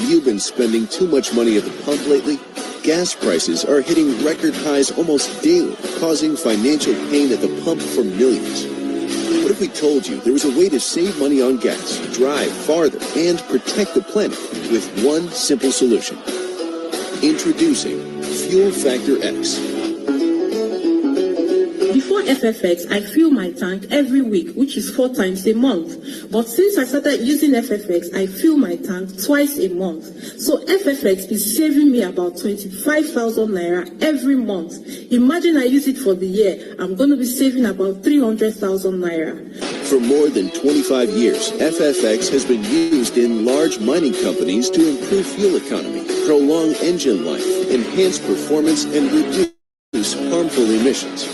Have you been spending too much money at the pump lately? Gas prices are hitting record highs almost daily, causing financial pain at the pump for millions. What if we told you there was a way to save money on gas, drive farther, and protect the planet with one simple solution? Introducing Fuel Factor X. Before FFX, I fill my tank every week, which is 4 times a month. But since I started using FFX, I fill my tank twice a month. So FFX is saving me about 25,000 naira every month. Imagine I use it for the year. I'm going to be saving about 300,000 naira. For more than 25 years, FFX has been used in large mining companies to improve fuel economy, prolong engine life, enhance performance, and reduce harmful emissions.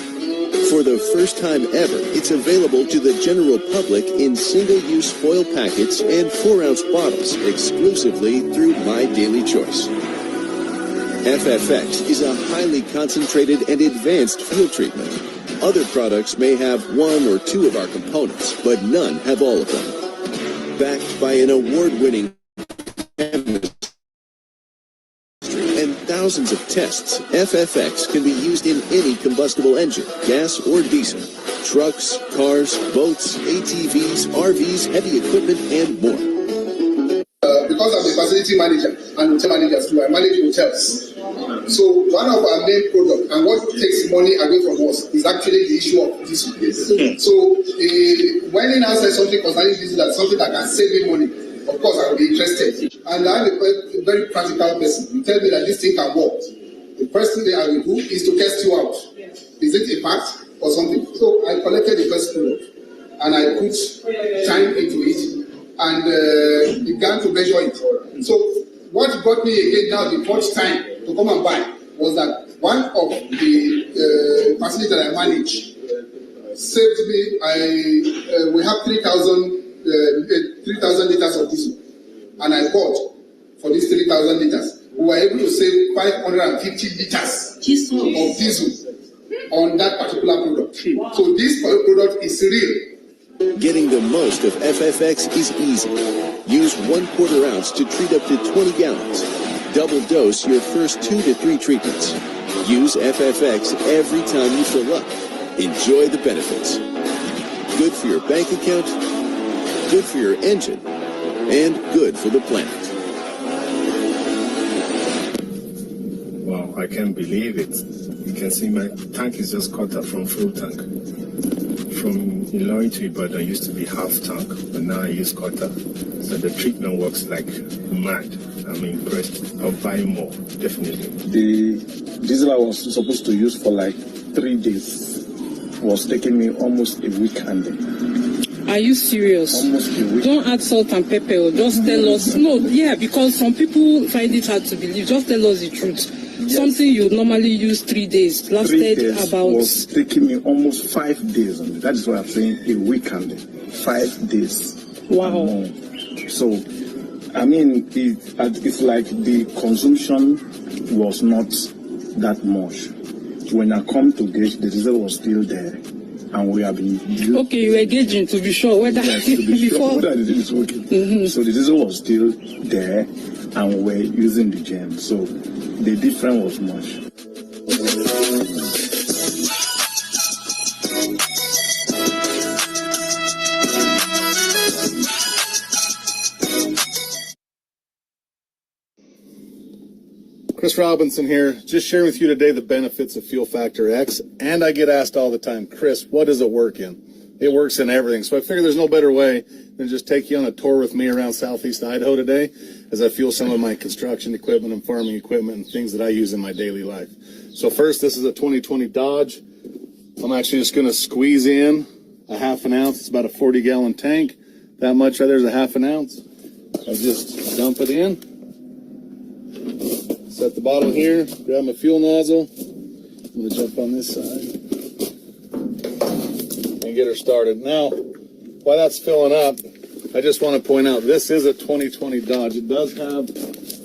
For the first time ever, it's available to the general public in single-use foil packets and 4-ounce bottles exclusively through My Daily Choice. FFX is a highly concentrated and advanced fuel treatment. Other products may have 1 or 2 of our components, but none have all of them. Backed by an award-winning chemistry and thousands of tests, FFX can be used in any combustible engine, gas or diesel, trucks, cars, boats, ATVs, RVs, heavy equipment, and more. Because I'm a facility manager and hotel manager too, I manage hotels. So one of our main products and what takes money away from us is actually the issue of diesel. So when he now says something concerning diesel, that's something that can save me money, of course I will be interested. And I'm a very practical person. You tell me that this thing can work. The first thing I will do is to test you out. Is it a part or something? So I collected the first product and I put time into it and began to measure it. So what got me again now the fourth time to come and buy was that one of the facilities that I manage saved me. We have 3,000 liters of diesel, and I bought for these 3,000 liters. We were able to save 550 liters of diesel on that particular product. So this product is real. Getting the most of FFX is easy. Use 1/4 ounce to treat up to 20 gallons. Double dose your first 2 to 3 treatments. Use FFX every time you fill up. Enjoy the benefits. Good for your bank account, good for your engine, and good for the planet. Wow, I can't believe it. You can see my tank is just cut up from full tank. From Ilorin to Ibadan used to be half tank, but now I use quarter. So the treatment works like mad. I'm impressed. I'll buy more, definitely. The diesel I was supposed to use for like 3 days was taking me almost a week handling. Are you serious? Almost a week. Don't add salt and pepper. Just tell us. No, yeah, because some people find it hard to believe. Just tell us the truth. Yes. Something you normally use 3 days lasted 3 days about. Was taking me almost 5 days. That is why I'm saying a week handling. 5 days. Wow. So, I mean, it's like the consumption was not that much. When I come to gauge, the diesel was still there. And we have been... Okay, you were gauging to be sure whether... Yes, to be sure whether the diesel is working. Mm-hmm. So the diesel was still there and we're using the gem. So the difference was much. Chris Robinson here, just sharing with you today the benefits of Fuel Factor X. And I get asked all the time, Chris, what does it work in? It works in everything. So I figure there's no better way than just take you on a tour with me around Southeast Idaho today as I fuel some of my construction equipment and farming equipment and things that I use in my daily life. So first, this is a 2020 Dodge. I'm actually just going to squeeze in a half an ounce. It's about a 40-gallon tank. That much right there's a half an ounce. I'll just dump it in. Set the bottle here, grab my fuel nozzle. I'm going to jump on this side and get her started. Now, while that's filling up, I just want to point out this is a 2020 Dodge. It does have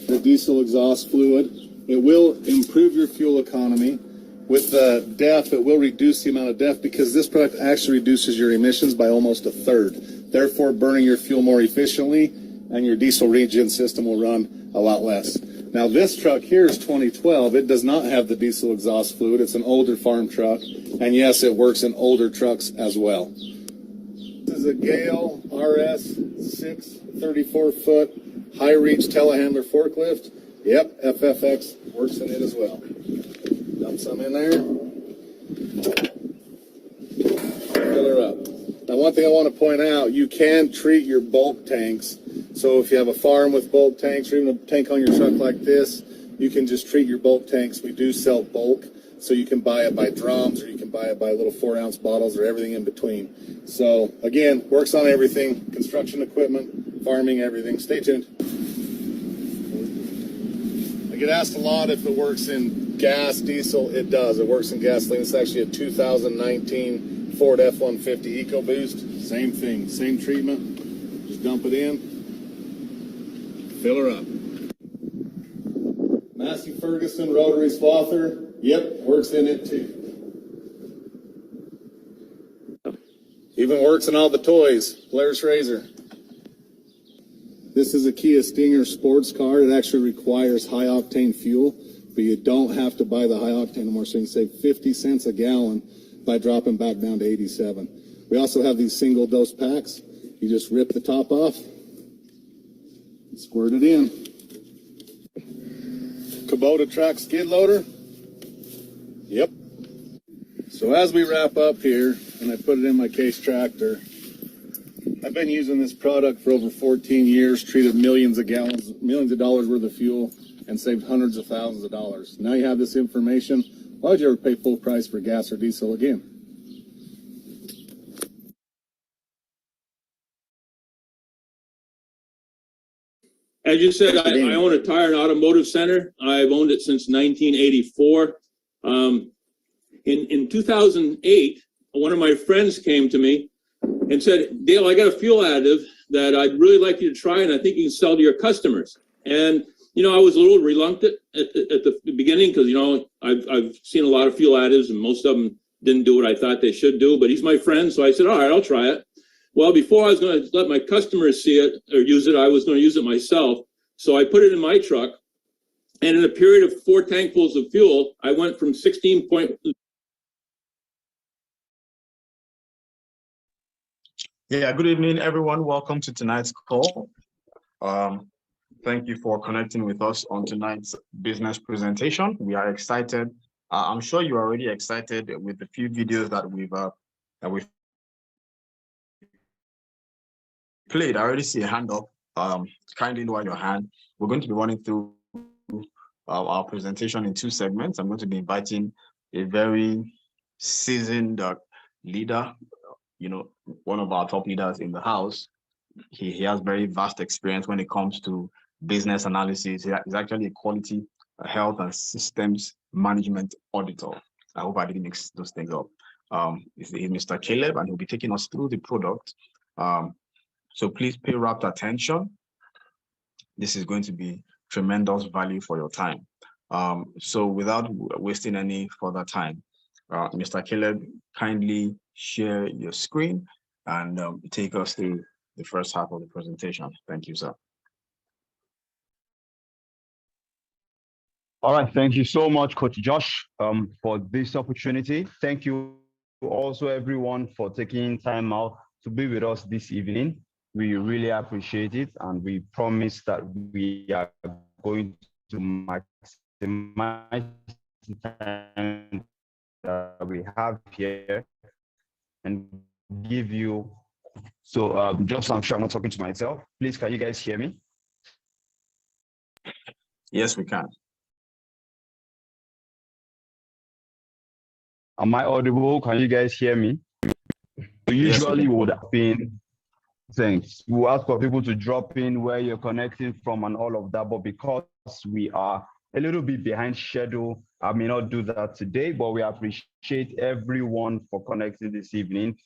the diesel exhaust fluid. It will improve your fuel economy. With the DEF, it will reduce the amount of DEF because this product actually reduces your emissions by almost a third, therefore burning your fuel more efficiently, and your diesel regen system will run a lot less. Now this truck here is 2012. It does not have the diesel exhaust fluid. It's an older farm truck. And yes, it works in older trucks as well. This is a Gale RS 6 34-foot high reach telehandler forklift. Yep, FFX works in it as well. Dump some in there. Fill her up. Now, one thing I want to point out, you can treat your bulk tanks. So if you have a farm with bulk tanks or even a tank on your truck like this, you can just treat your bulk tanks. We do sell bulk, so you can buy it by drums or you can buy it by little 4-ounce bottles or everything in between. So again, works on everything, construction equipment, farming, everything. Stay tuned. I get asked a lot if it works in gas, diesel. It does. It works in gasoline. It's actually a 2019 Ford F-150 EcoBoost. Same thing, same treatment. Just dump it in, fill her up. Massey Ferguson rotary swather. Yep, works in it too. Even works in all the toys. Blair's Razor. This is a Kia Stinger sports car. It actually requires high octane fuel, but you don't have to buy the high octane anymore, so you can save 50 cents a gallon by dropping back down to 87. We also have these single dose packs. You just rip the top off, and squirt it in. Kubota track skid loader. Yep. So as we wrap up here, and I put it in my case tractor, I've been using this product for over 14 years, treated millions of gallons, millions of dollars worth of fuel, and saved hundreds of thousands of dollars. Now you have this information. Why would you ever pay full price for gas or diesel again? As you said, I own a tire and automotive center. I've owned it since 1984. In 2008, one of my friends came to me and said, Dale, I got a fuel additive that I'd really like you to try, and I think you can sell to your customers. And, you know, I was a little reluctant at the beginning because, you know, I've seen a lot of fuel additives and most of them didn't do what I thought they should do, but he's my friend. So I said, all right, I'll try it. Well, before I was going to let my customers see it or use it, I was going to use it myself. So I put it in my truck. And in a period of 4 tankfuls of fuel, I went from 16 point. Yeah, good evening, everyone. Welcome to tonight's call. Thank you for connecting with us on tonight's business presentation. We are excited. I'm sure you are already excited with the few videos that we've played. I already see a hand up. Kindly lower your hand. We're going to be running through our presentation in 2 segments. I'm going to be inviting a very seasoned leader, you know, one of our top leaders in the house. He has very vast experience when it comes to business analysis. He's actually a quality health and systems management auditor. I hope I didn't mix those things up. He's Mr. Caleb, and he'll be taking us through the product. So please pay rapt attention. This is going to be tremendous value for your time. So without wasting any further time, Mr. Caleb, kindly share your screen and take us through the first half of the presentation. Thank you, sir. All right, thank you so much, Coach Josh, for this opportunity. Thank you also, everyone, for taking time out to be with us this evening. We really appreciate it, and we promise that we are going to maximize the time that we have here and give you. So just, I'm sure I'm not talking to myself. Please, can you guys hear me? Yes, we can. Am I audible? Can you guys hear me? So usually yes, we would have been, thanks. We'll ask for people to drop in where you're connecting from and all of that, but because we are a little bit behind schedule, I may not do that today, but we appreciate everyone for connecting this evening.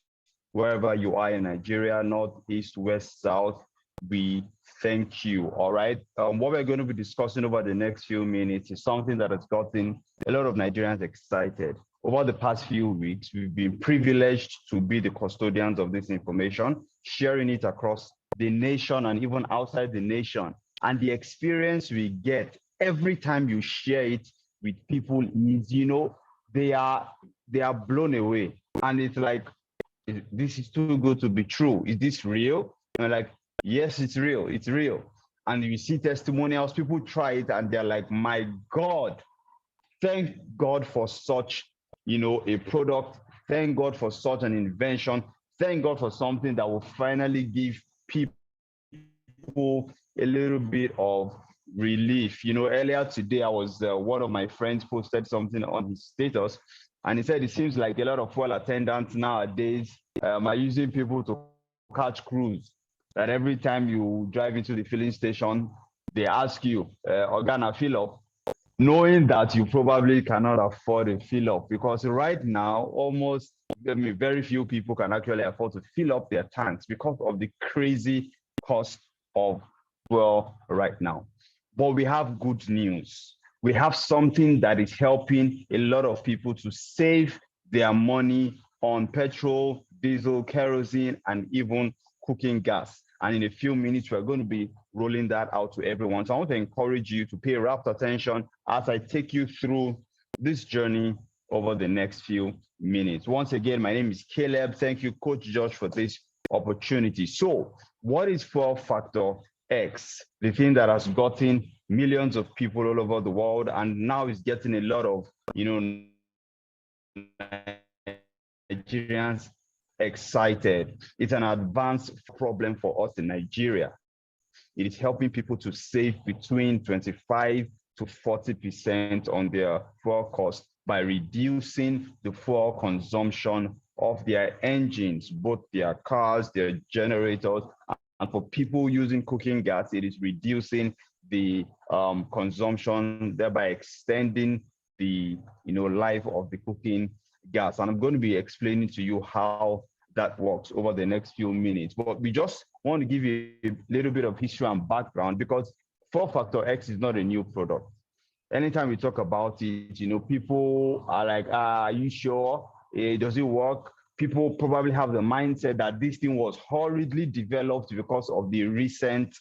Wherever you are in Nigeria, north, east, west, south, we thank you, all right? What we're going to be discussing over the next few minutes is something that has gotten a lot of Nigerians excited. Over the past few weeks, we've been privileged to be the custodians of this information, sharing it across the nation and even outside the nation And the experience we get every time you share it with people is, you know, they are blown away. And it's like, this is too good to be true. Is this real? And like, yes, it's real. It's real. And you see testimonials, people try it and they're like, my God, thank God for such, you know, a product. Thank God for such an invention. Thank God for something that will finally give people a little bit of relief. You know, earlier today, I was, one of my friends posted something on his status, and he said it seems like a lot of fuel attendants nowadays are using people to catch crews. That every time you drive into the filling station, they ask you, Organa, fill up, knowing that you probably cannot afford a fill up, because right now, almost, I mean, very few people can actually afford to fill up their tanks because of the crazy cost of fuel right now. But we have good news. We have something that is helping a lot of people to save their money on petrol, diesel, kerosene, and even cooking gas. And in a few minutes, we're going to be rolling that out to everyone. So I want to encourage you to pay rapt attention as I take you through this journey over the next few minutes. Once again, my name is Caleb. Thank you, Coach Josh, for this opportunity. So what is Fuel Factor X? The thing that has gotten millions of people all over the world and now is getting a lot of, you know, Nigerians excited. It's an advanced problem for us in Nigeria. It is helping people to save between 25 to 40% on their fuel cost by reducing the fuel consumption of their engines, both their cars, their generators, and for people using cooking gas, it is reducing the consumption, thereby extending the life of the cooking gas. And I'm going to be explaining to you how that works over the next few minutes. But we just want to give you a little bit of history and background, because Fuel Factor X is not a new product. Anytime we talk about it, people are like, are you sure? Does it work? People probably have the mindset that this thing was hurriedly developed because of the recent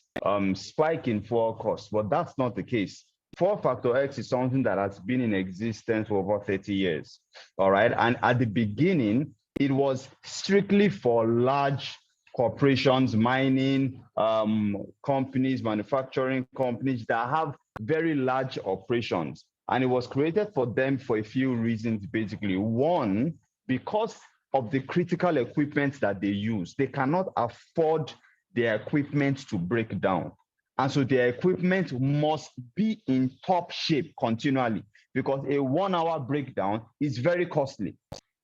spike in fuel costs, but that's not the case. Fuel Factor X is something that has been in existence for over 30 years, all right? And at the beginning, it was strictly for large corporations, mining companies, manufacturing companies that have very large operations. And it was created for them for a few reasons, basically. One, because of the critical equipment that they use. They cannot afford their equipment to break down. And so their equipment must be in top shape continually, because a 1 hour breakdown is very costly,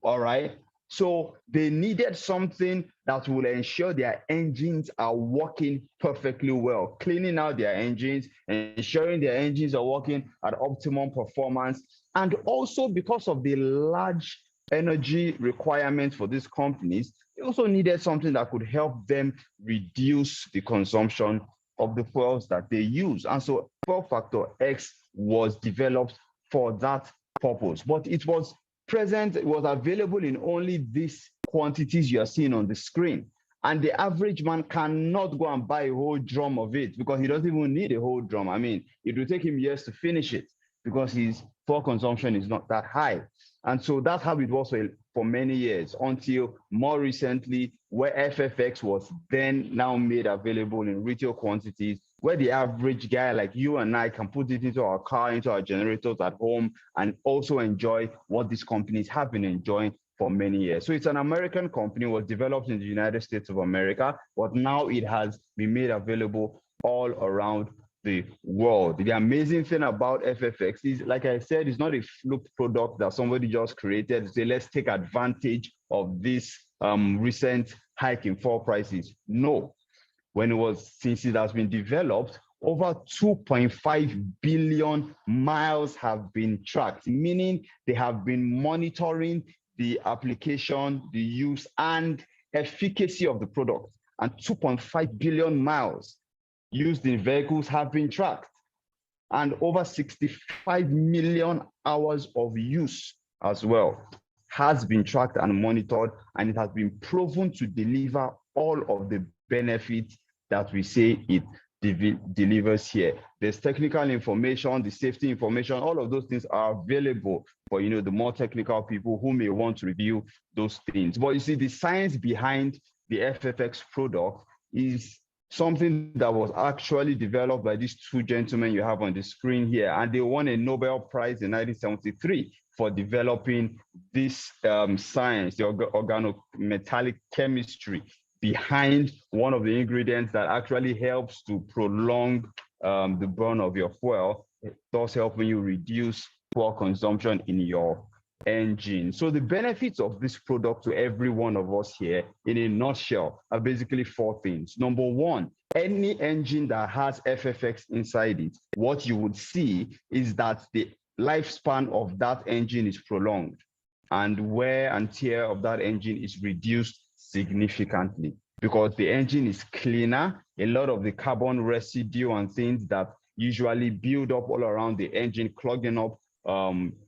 all right? So they needed something that will ensure their engines are working perfectly well, cleaning out their engines, ensuring their engines are working at optimum performance. And also because of the large energy requirements for these companies, they also needed something that could help them reduce the consumption of the fuels that they use. And so Fuel Factor X was developed for that purpose. But it was present, it was available in only these quantities you are seeing on the screen. And the average man cannot go and buy a whole drum of it, because he doesn't even need a whole drum. I mean, it will take him years to finish it because his fuel consumption is not that high. And so that's how it was for many years, until more recently, where FFX was then now made available in retail quantities, where the average guy like you and I can put it into our car, into our generators at home, and also enjoy what these companies have been enjoying for many years. So it's an American company, was developed in the United States of America, but now it has been made available all around the world. The amazing thing about FFX is, like I said, it's not a fluke product that somebody just created to say, let's take advantage of this recent hike in fuel prices. No, since it has been developed, over 2.5 billion miles have been tracked, meaning they have been monitoring the application, the use, and efficacy of the product. And 2.5 billion miles used in vehicles have been tracked, and over 65 million hours of use as well has been tracked and monitored, and it has been proven to deliver all of the benefits that we say it delivers here. There's technical information, the safety information, all of those things are available for, you know, the more technical people who may want to review those things. But you see, the science behind the FFX product is something that was actually developed by these two gentlemen you have on the screen here, and they won a Nobel Prize in 1973 for developing this science, the organometallic chemistry behind one of the ingredients that actually helps to prolong the burn of your fuel, thus helping you reduce fuel consumption in your engine. So the benefits of this product to every one of us here, in a nutshell, are basically four things. Number one, any engine that has FFX inside it, what you would see is that the lifespan of that engine is prolonged and wear and tear of that engine is reduced significantly because the engine is cleaner. A lot of the carbon residue and things that usually build up all around the engine, clogging up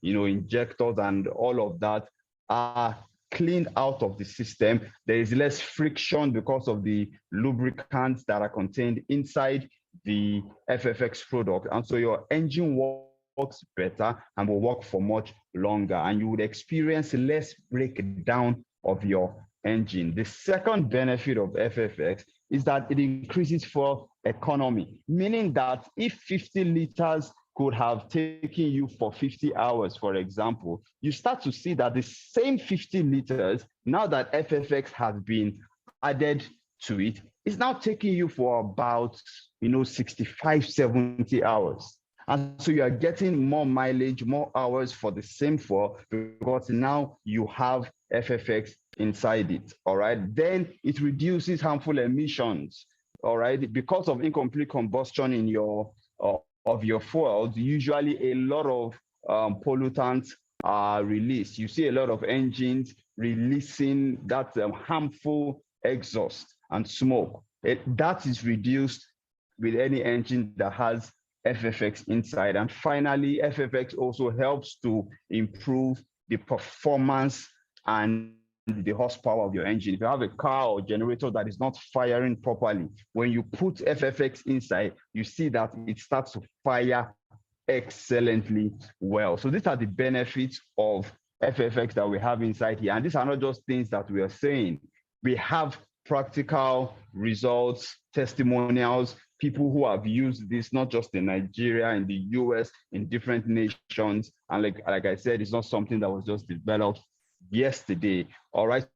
injectors and all of that, are cleaned out of the system. There is less friction because of the lubricants that are contained inside the FFX product. And so your engine works better and will work for much longer, and you would experience less breakdown of your engine. The second benefit of FFX is that it increases fuel economy, meaning that if 50 liters could have taken you for 50 hours, for example, you start to see that the same 50 liters, now that FFX has been added to it, is now taking you for about 65, 70 hours. And so you are getting more mileage, more hours for the same fuel because now you have FFX inside it, all right? Then it reduces harmful emissions, all right? Because of incomplete combustion in your of your fuel, usually a lot of pollutants are released. You see a lot of engines releasing that harmful exhaust and smoke. That is reduced with any engine that has FFX inside. And finally, FFX also helps to improve the performance and the horsepower of your engine. If you have a car or generator that is not firing properly, when you put FFX inside, you see that it starts to fire excellently well. So these are the benefits of FFX that we have inside here. And these are not just things that we are saying. We have practical results, testimonials, people who have used this, not just in Nigeria, in the US, in different nations. And like I said, it's not something that was just developed yesterday. All right.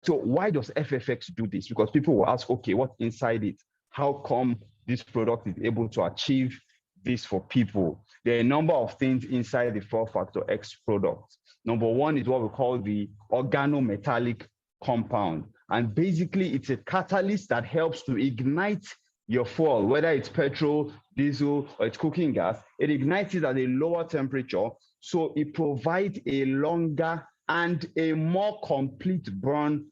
So why does FFX do this? Because people will ask, okay, what's inside it? How come this product is able to achieve this for people? There are a number of things inside the Fuel Factor X product. Number one is what we call the organometallic compound. And basically, it's a catalyst that helps to ignite your fuel, whether it's petrol, diesel, or it's cooking gas. It ignites it at a lower temperature, so it provides a longer and a more complete burn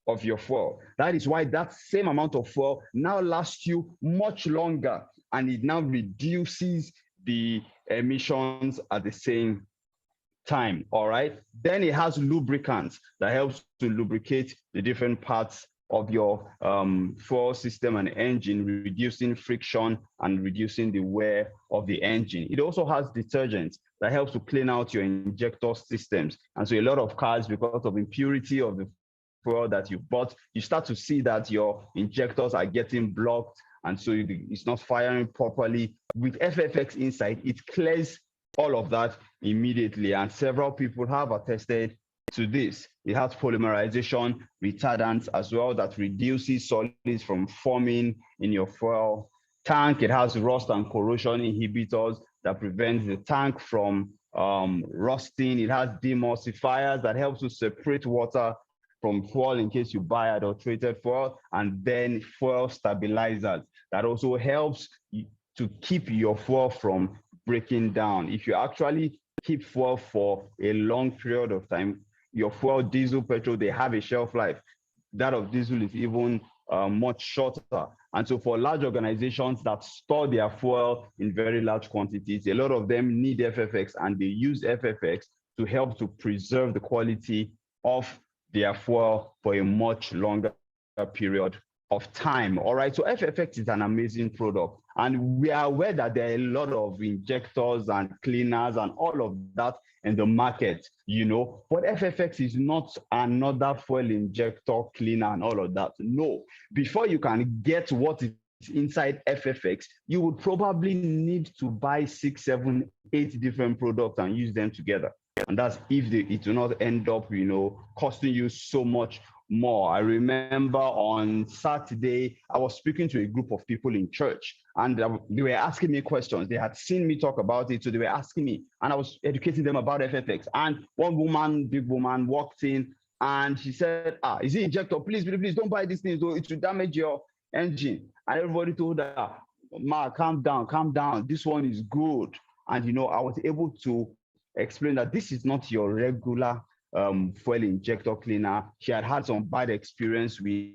of your fuel. That is why that same amount of fuel now lasts you much longer, and it now reduces the emissions at the same time. All right. Then it has lubricants that helps to lubricate the different parts of your fuel system and engine, reducing friction and reducing the wear of the engine. It also has detergents that helps to clean out your injector systems. And so a lot of cars, because of impurity of the fuel that you bought, you start to see that your injectors are getting blocked, and so it's not firing properly. With FFX inside, it clears all of that immediately, and several people have attested to this. It has polymerization retardants as well that reduces solids from forming in your fuel tank. It has rust and corrosion inhibitors that prevents the tank from rusting. It has demulsifiers that helps to separate water from fuel in case you buy adulterated fuel, and then fuel stabilizers that also helps to keep your fuel from breaking down. If you actually keep fuel for a long period of time, your fuel, diesel, petrol, they have a shelf life. That of diesel is even much shorter. And so for large organizations that store their fuel in very large quantities, a lot of them need FFX, and they use FFX to help to preserve the quality of their fuel for a much longer period of time. All right. So FFX is an amazing product. And we are aware that there are a lot of injectors and cleaners and all of that in the market, you know. But FFX is not another fuel injector, cleaner, and all of that. No. Before you can get what is inside FFX, you would probably need to buy 6, 7, 8 different products and use them together. And that's if it will not end up, you know, costing you so much more. I remember on Saturday, I was speaking to a group of people in church, and they were asking me questions. They had seen me talk about it, so they were asking me, and I was educating them about FFX. And one woman, big woman, walked in, and she said, is it injector? Please, please don't buy these things, though. It will damage your engine. And everybody told her, Ma, calm down. This one is good. And, you know, I was able to explain that this is not your regular fuel injector cleaner. She had some bad experience with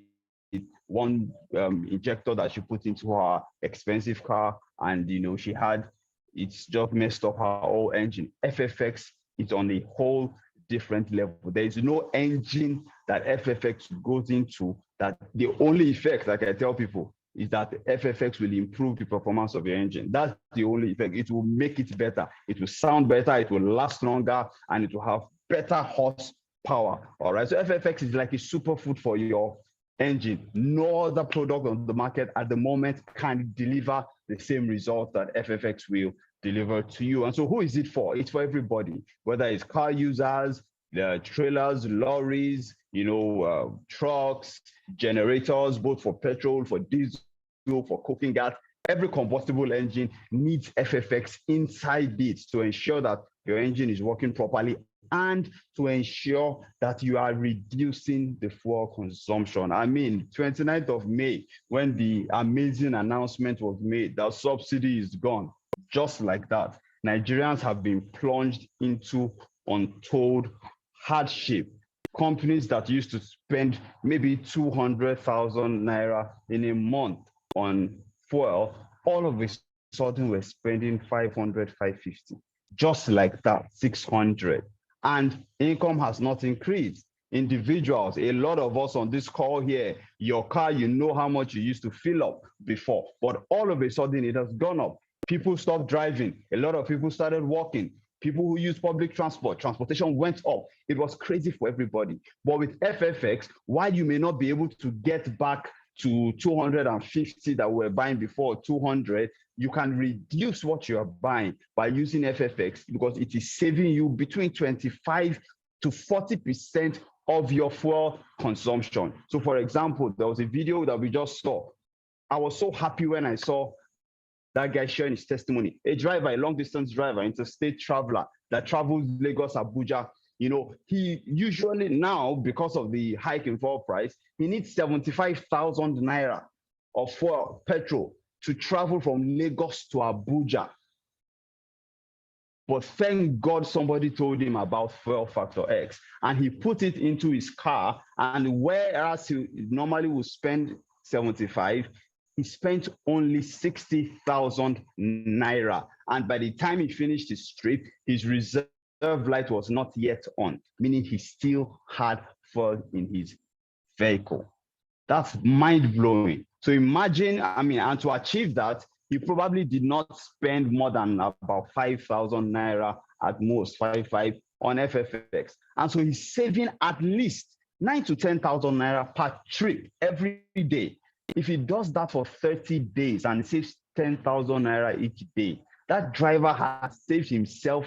one injector that she put into her expensive car, and you know, it's just messed up her whole engine. FFX is on a whole different level. There is no engine that FFX goes into that the only effect, like I tell people, is that FFX will improve the performance of your engine. That's the only effect. It will make it better. It will sound better. It will last longer, and it will have better horsepower. All right. So FFX is like a superfood for your engine. No other product on the market at the moment can deliver the same result that FFX will deliver to you. And so who is it for? It's for everybody, whether it's car users, the trailers, lorries, you know, trucks, generators, both for petrol, for diesel, for cooking gas. Every combustible engine needs FFX inside it to ensure that your engine is working properly and to ensure that you are reducing the fuel consumption. I mean, 29th of May, when the amazing announcement was made that subsidy is gone, just like that, Nigerians have been plunged into untold hardship. Companies that used to spend maybe 200,000 naira in a month on fuel, all of a sudden we're spending 500, 550. Just like that, 600. And income has not increased. Individuals, a lot of us on this call here, your car, you know how much you used to fill up before, but all of a sudden it has gone up. People stopped driving. A lot of people started walking. People who use public transportation went up. It was crazy for everybody. But with FFX, while you may not be able to get back to 250 that we were buying before, 200, you can reduce what you are buying by using FFX because it is saving you between 25 to 40% of your fuel consumption. So for example, there was a video that we just saw. I was so happy when I saw that guy sharing his testimony. A driver, a long distance driver, interstate traveler that travels Lagos, Abuja. You know, he usually now, because of the hike in fuel price, he needs 75,000 naira of fuel, petrol, to travel from Lagos to Abuja. But thank God somebody told him about Fuel Factor X, and he put it into his car, and whereas he normally would spend 75, he spent only 60,000 naira. And by the time he finished his trip, his reserve light was not yet on, meaning he still had fuel in his vehicle. That's mind-blowing. So imagine, I mean, and to achieve that, he probably did not spend more than about 5,000 naira at most, 5 on FFX. And so he's saving at least 9,000 to 10,000 naira per trip every day. If he does that for 30 days and saves 10,000 naira each day, that driver has saved himself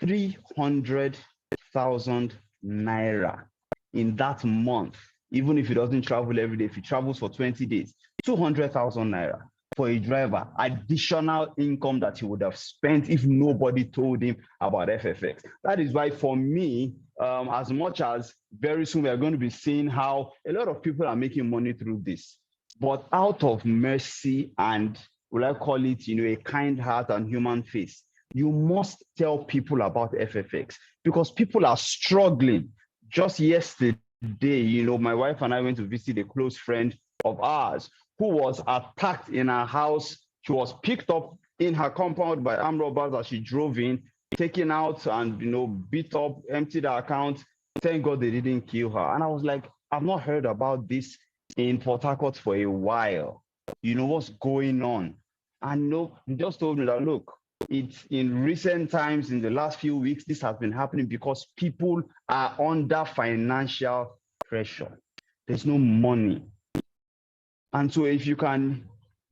300,000 naira in that month. Even if he doesn't travel every day, if he travels for 20 days, 200,000 naira for a driver, additional income that he would have spent if nobody told him about FFX. That is why for me, as much as very soon we are going to be seeing how a lot of people are making money through this, but out of mercy and, will I call it, you know, a kind heart and human face, you must tell people about FFX because people are struggling. Just yesterday, you know, my wife and I went to visit a close friend of ours who was attacked in her house. She was picked up in her compound by armed robbers as she drove in, taken out and, you know, beat up, emptied her account. Thank God they didn't kill her. And I was like, I've not heard about this in Port Harcourt for a while. You know what's going on. And no, he just told me that, look, it's in recent times, in the last few weeks, this has been happening because people are under financial pressure. There's no money. And so if you can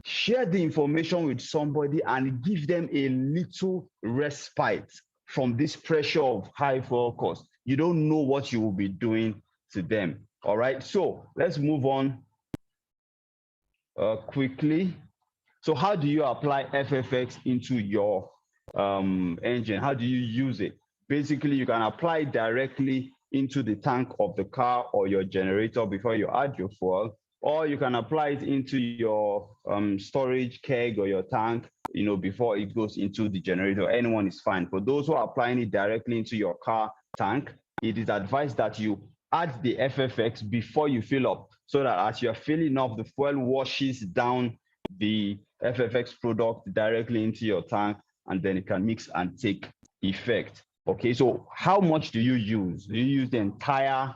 share the information with somebody and give them a little respite from this pressure of high fuel cost, you don't know what you will be doing to them. All right, so let's move on quickly. So how do you apply FFX into your engine? How do you use it? Basically, you can apply it directly into the tank of the car or your generator before you add your fuel, or you can apply it into your storage keg or your tank, you know, before it goes into the generator. Anyone is fine. For those who are applying it directly into your car tank, it is advised that you add the FFX before you fill up, so that as you're filling up, the fuel washes down the FFX product directly into your tank, and then it can mix and take effect. Okay, so how much do you use? Do you use the entire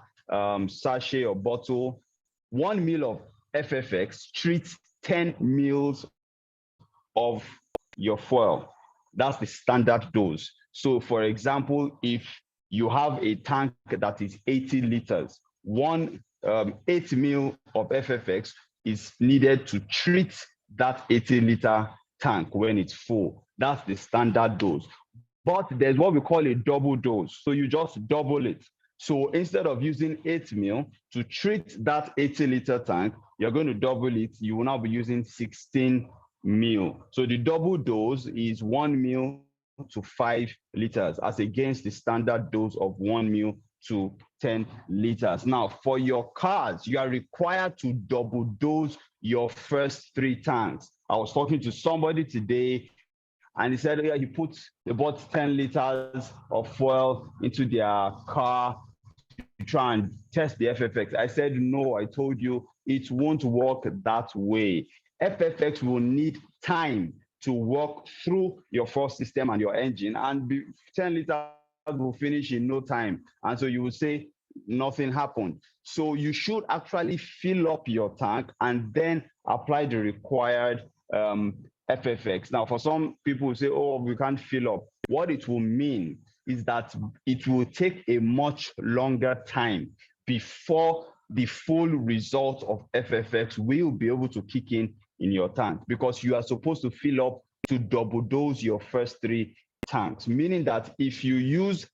sachet or bottle? 1 ml of FFX treats 10 ml of your fuel. That's the standard dose. So for example, if you have a tank that is 80 liters, 8 ml of FFX is needed to treat that 80-liter tank when it's full. That's the standard dose. But there's what we call a double dose. So you just double it. So instead of using 8 ml to treat that 80-liter tank, you're going to double it. You will now be using 16 ml. So the double dose is 1 ml to 5 liters, as against the standard dose of 1 ml to 10 liters. Now, for your cars, you are required to double dose your first 3 tanks. I was talking to somebody today, and he said, yeah, they bought 10 liters of fuel into their car to try and test the FFX. I said, no, I told you it won't work that way. FFX will need time to work through your fuel system and your engine, and 10 liters will finish in no time. And so you will say nothing happened. So you should actually fill up your tank and then apply the required FFX. Now, for some people who say, oh, we can't fill up, what it will mean is that it will take a much longer time before the full result of FFX will be able to kick in your tank, because you are supposed to fill up to double dose your first 3 tanks, meaning that if you use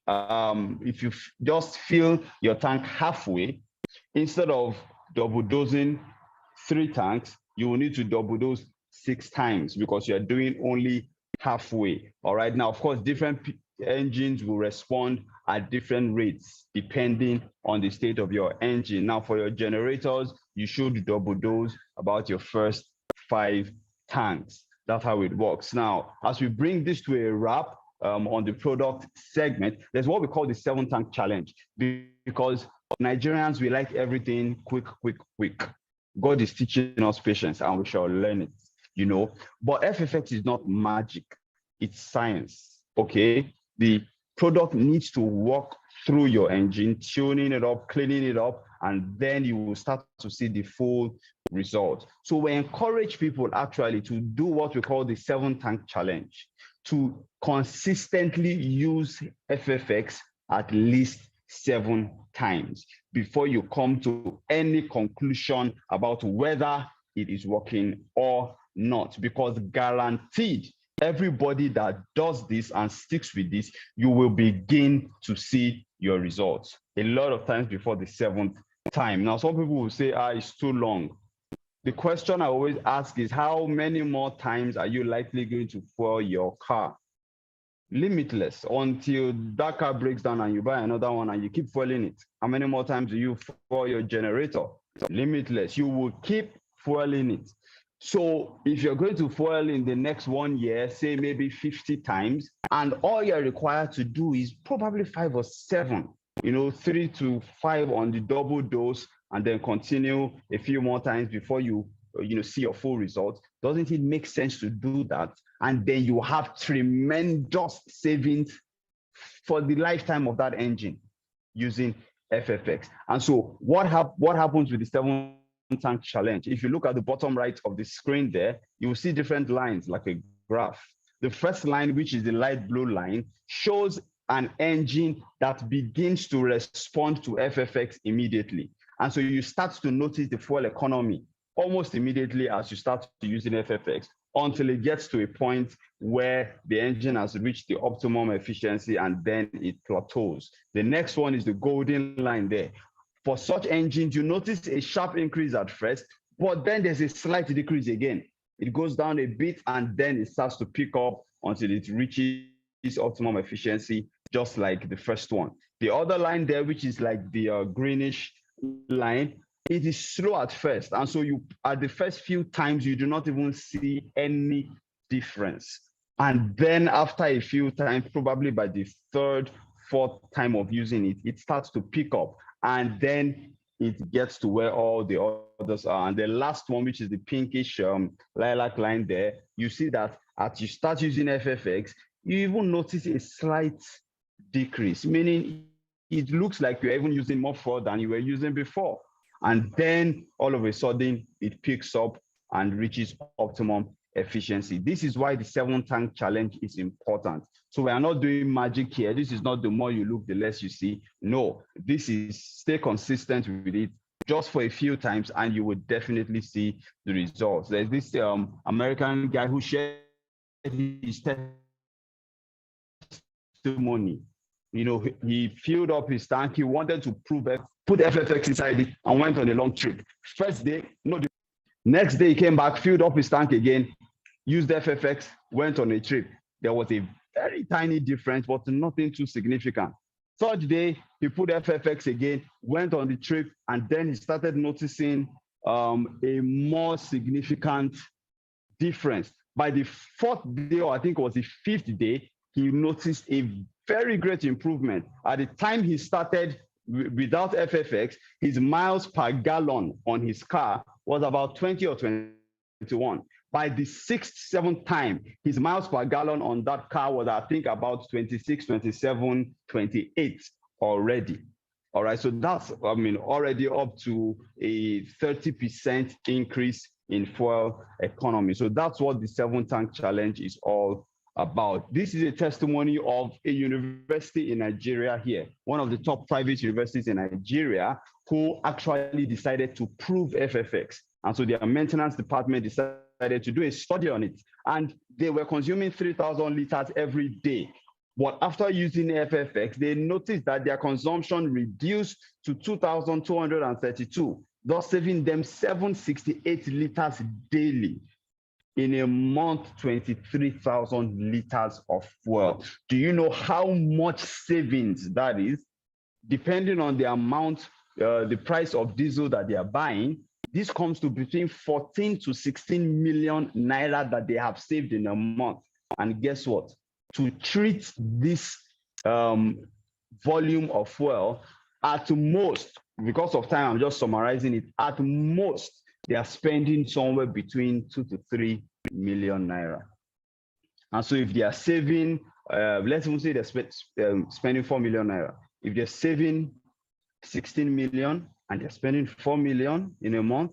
if you just fill your tank halfway, instead of double dosing 3 tanks, you will need to double dose 6 times, because you're doing only halfway. All right, now of course different engines will respond at different rates depending on the state of your engine. Now for your generators, you should double dose about your first 5 tanks. That's how it works. Now, as we bring this to a wrap on the product segment, there's what we call the 7-tank challenge, because Nigerians, we like everything quick, quick, quick. God is teaching us patience, and we shall learn it, you know. But FFX is not magic, it's science, okay? The product needs to work through your engine, tuning it up, cleaning it up, and then you will start to see the full result. So we encourage people actually to do what we call the 7-tank challenge, to consistently use FFX at least 7 times before you come to any conclusion about whether it is working or not, because guaranteed, everybody that does this and sticks with this, you will begin to see your results a lot of times before the 7th time. Now, some people will say, it's too long. The question I always ask is, how many more times are you likely going to fuel your car? Limitless, until that car breaks down and you buy another one and you keep fueling it. How many more times do you fuel your generator? Limitless. You will keep fueling it. So if you're going to fuel in the next 1 year, say maybe 50 times, and all you're required to do is probably 5 or 7, 3 to 5 on the double dose, and then continue a few more times before you see your full result. Doesn't it make sense to do that? And then you have tremendous savings for the lifetime of that engine using FFX. And so what happens with the tank challenge. If you look at the bottom right of the screen there, you will see different lines like a graph. The first line, which is the light blue line, shows an engine that begins to respond to FFX immediately. And so you start to notice the fuel economy almost immediately as you start using FFX, until it gets to a point where the engine has reached the optimum efficiency and then it plateaus. The next one is the golden line there. For such engines, you notice a sharp increase at first, but then there's a slight decrease again. It goes down a bit and then it starts to pick up until it reaches optimum efficiency, just like the first one. The other line there, which is like the greenish line, it is slow at first. And so you, at the first few times, you do not even see any difference. And then after a few times, probably by the third, fourth time of using it, it starts to pick up. And then it gets to where all the others are. And the last one, which is the pinkish lilac line there, you see that as you start using FFX, you even notice a slight decrease, meaning it looks like you're even using more fuel than you were using before. And then all of a sudden, it picks up and reaches optimum efficiency. This is why the 7-tank challenge is important. So we are not doing magic here. This is not the more you look, the less you see. No, this is stay consistent with it just for a few times and you will definitely see the results. There's this American guy who shared his testimony. You know, he filled up his tank. He wanted to prove it, put FFX inside it and went on a long trip. First day, no. Next day he came back, filled up his tank again, used FFX, went on a trip. There was a very tiny difference, but nothing too significant. Third day, he put FFX again, went on the trip, and then he started noticing a more significant difference. By the fourth day, or I think it was the fifth day, he noticed a very great improvement. At the time he started without FFX, his miles per gallon on his car was about 20 or 21. By the sixth, seventh time, his miles per gallon on that car was, I think, about 26, 27, 28 already. All right, so that's, I mean, already up to a 30% increase in fuel economy. So that's what the 7-tank challenge is all about. This is a testimony of a university in Nigeria here, one of the top private universities in Nigeria, who actually decided to prove FFX. And so their maintenance department decided to do a study on it. And they were consuming 3,000 liters every day. But after using FFX, they noticed that their consumption reduced to 2,232, thus saving them 768 liters daily. In a month, 23,000 liters of fuel. Do you know how much savings that is? Depending on the amount, the price of diesel that they are buying, this comes to between 14 to 16 million naira that they have saved in a month. And guess what? To treat this volume of fuel, at most, because of time, I'm just summarizing it, at most, they are spending somewhere between 2 to 3 million naira. And so if they are saving, let's even say they're spending 4 million naira. If they're saving 16 million and they're spending 4 million in a month,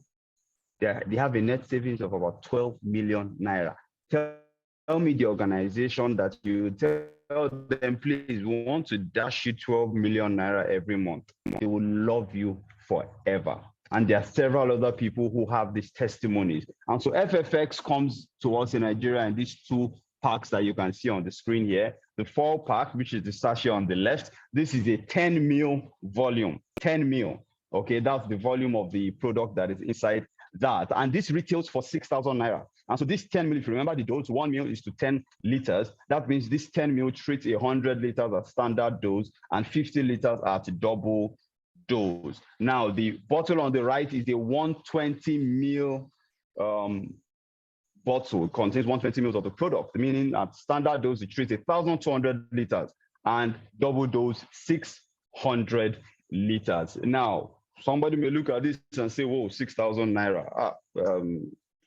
they have a net savings of about 12 million naira. Tell me the organization that you tell them, please, we want to dash you 12 million naira every month. They will love you forever. And there are several other people who have these testimonies. And so FFX comes to us in Nigeria in these two packs that you can see on the screen here. The 4-pack, which is the sachet on the left, this is a 10 mil volume, 10 mil. Okay, that's the volume of the product that is inside that. And this retails for 6,000 naira. And so this 10 mil, if you remember the dose, 1 mil is to 10 liters. That means this 10 mil treats 100 liters at standard dose and 50 liters at double dose. Now, the bottle on the right is a 120 mil bottle. It contains 120 mils of the product, meaning at standard dose, it treats 1,200 liters and double dose 600 liters. Now, somebody may look at this and say, whoa, 6,000 naira,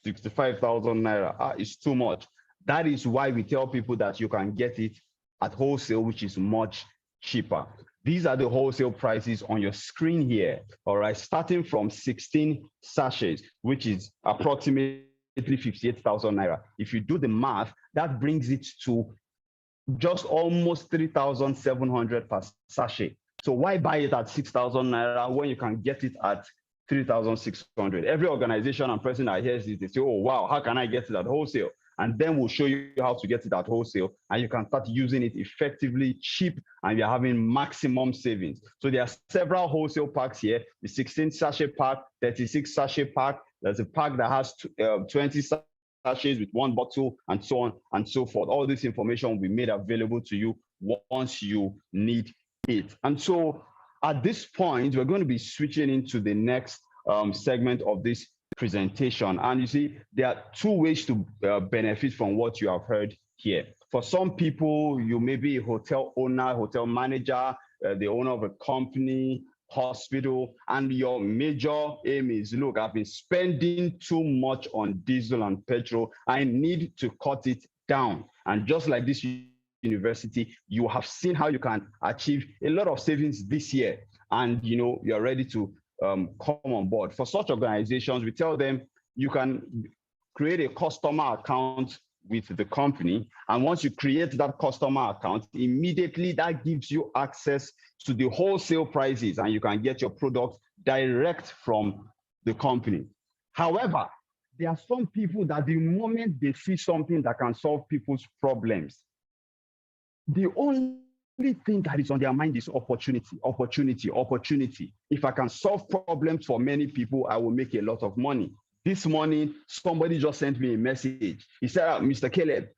65,000 naira, it's too much. That is why we tell people that you can get it at wholesale, which is much cheaper. These are the wholesale prices on your screen here, all right, starting from 16 sachets, which is approximately 58,000 naira. If you do the math, that brings it to just almost 3,700 per sachet. So why buy it at 6,000 naira when you can get it at 3,600? Every organization and person that hears this, they say, oh, wow, how can I get it at wholesale? And then we'll show you how to get it at wholesale, and you can start using it effectively, cheap, and you're having maximum savings. So there are several wholesale packs here: the 16 sachet pack, 36 sachet pack. There's a pack that has 20 sachets with one bottle, and so on and so forth. All this information will be made available to you once you need it. And so at this point, we're going to be switching into the next segment of this presentation. And you see, there are two ways to benefit from what you have heard here. For some people, you may be a hotel owner, hotel manager, the owner of a company, hospital, and your major aim is, look, I've been spending too much on diesel and petrol. I need to cut it down. And just like this university, you have seen how you can achieve a lot of savings this year, and you're ready to come on board. For such organizations, we tell them you can create a customer account with the company, and once you create that customer account, immediately that gives you access to the wholesale prices, and you can get your product direct from the company. However, there are some people that the moment they see something that can solve people's problems, the only thing that is on their mind is opportunity, opportunity, opportunity. If I can solve problems for many people, I will make a lot of money. This morning, somebody just sent me a message. He said, Mr. Caleb,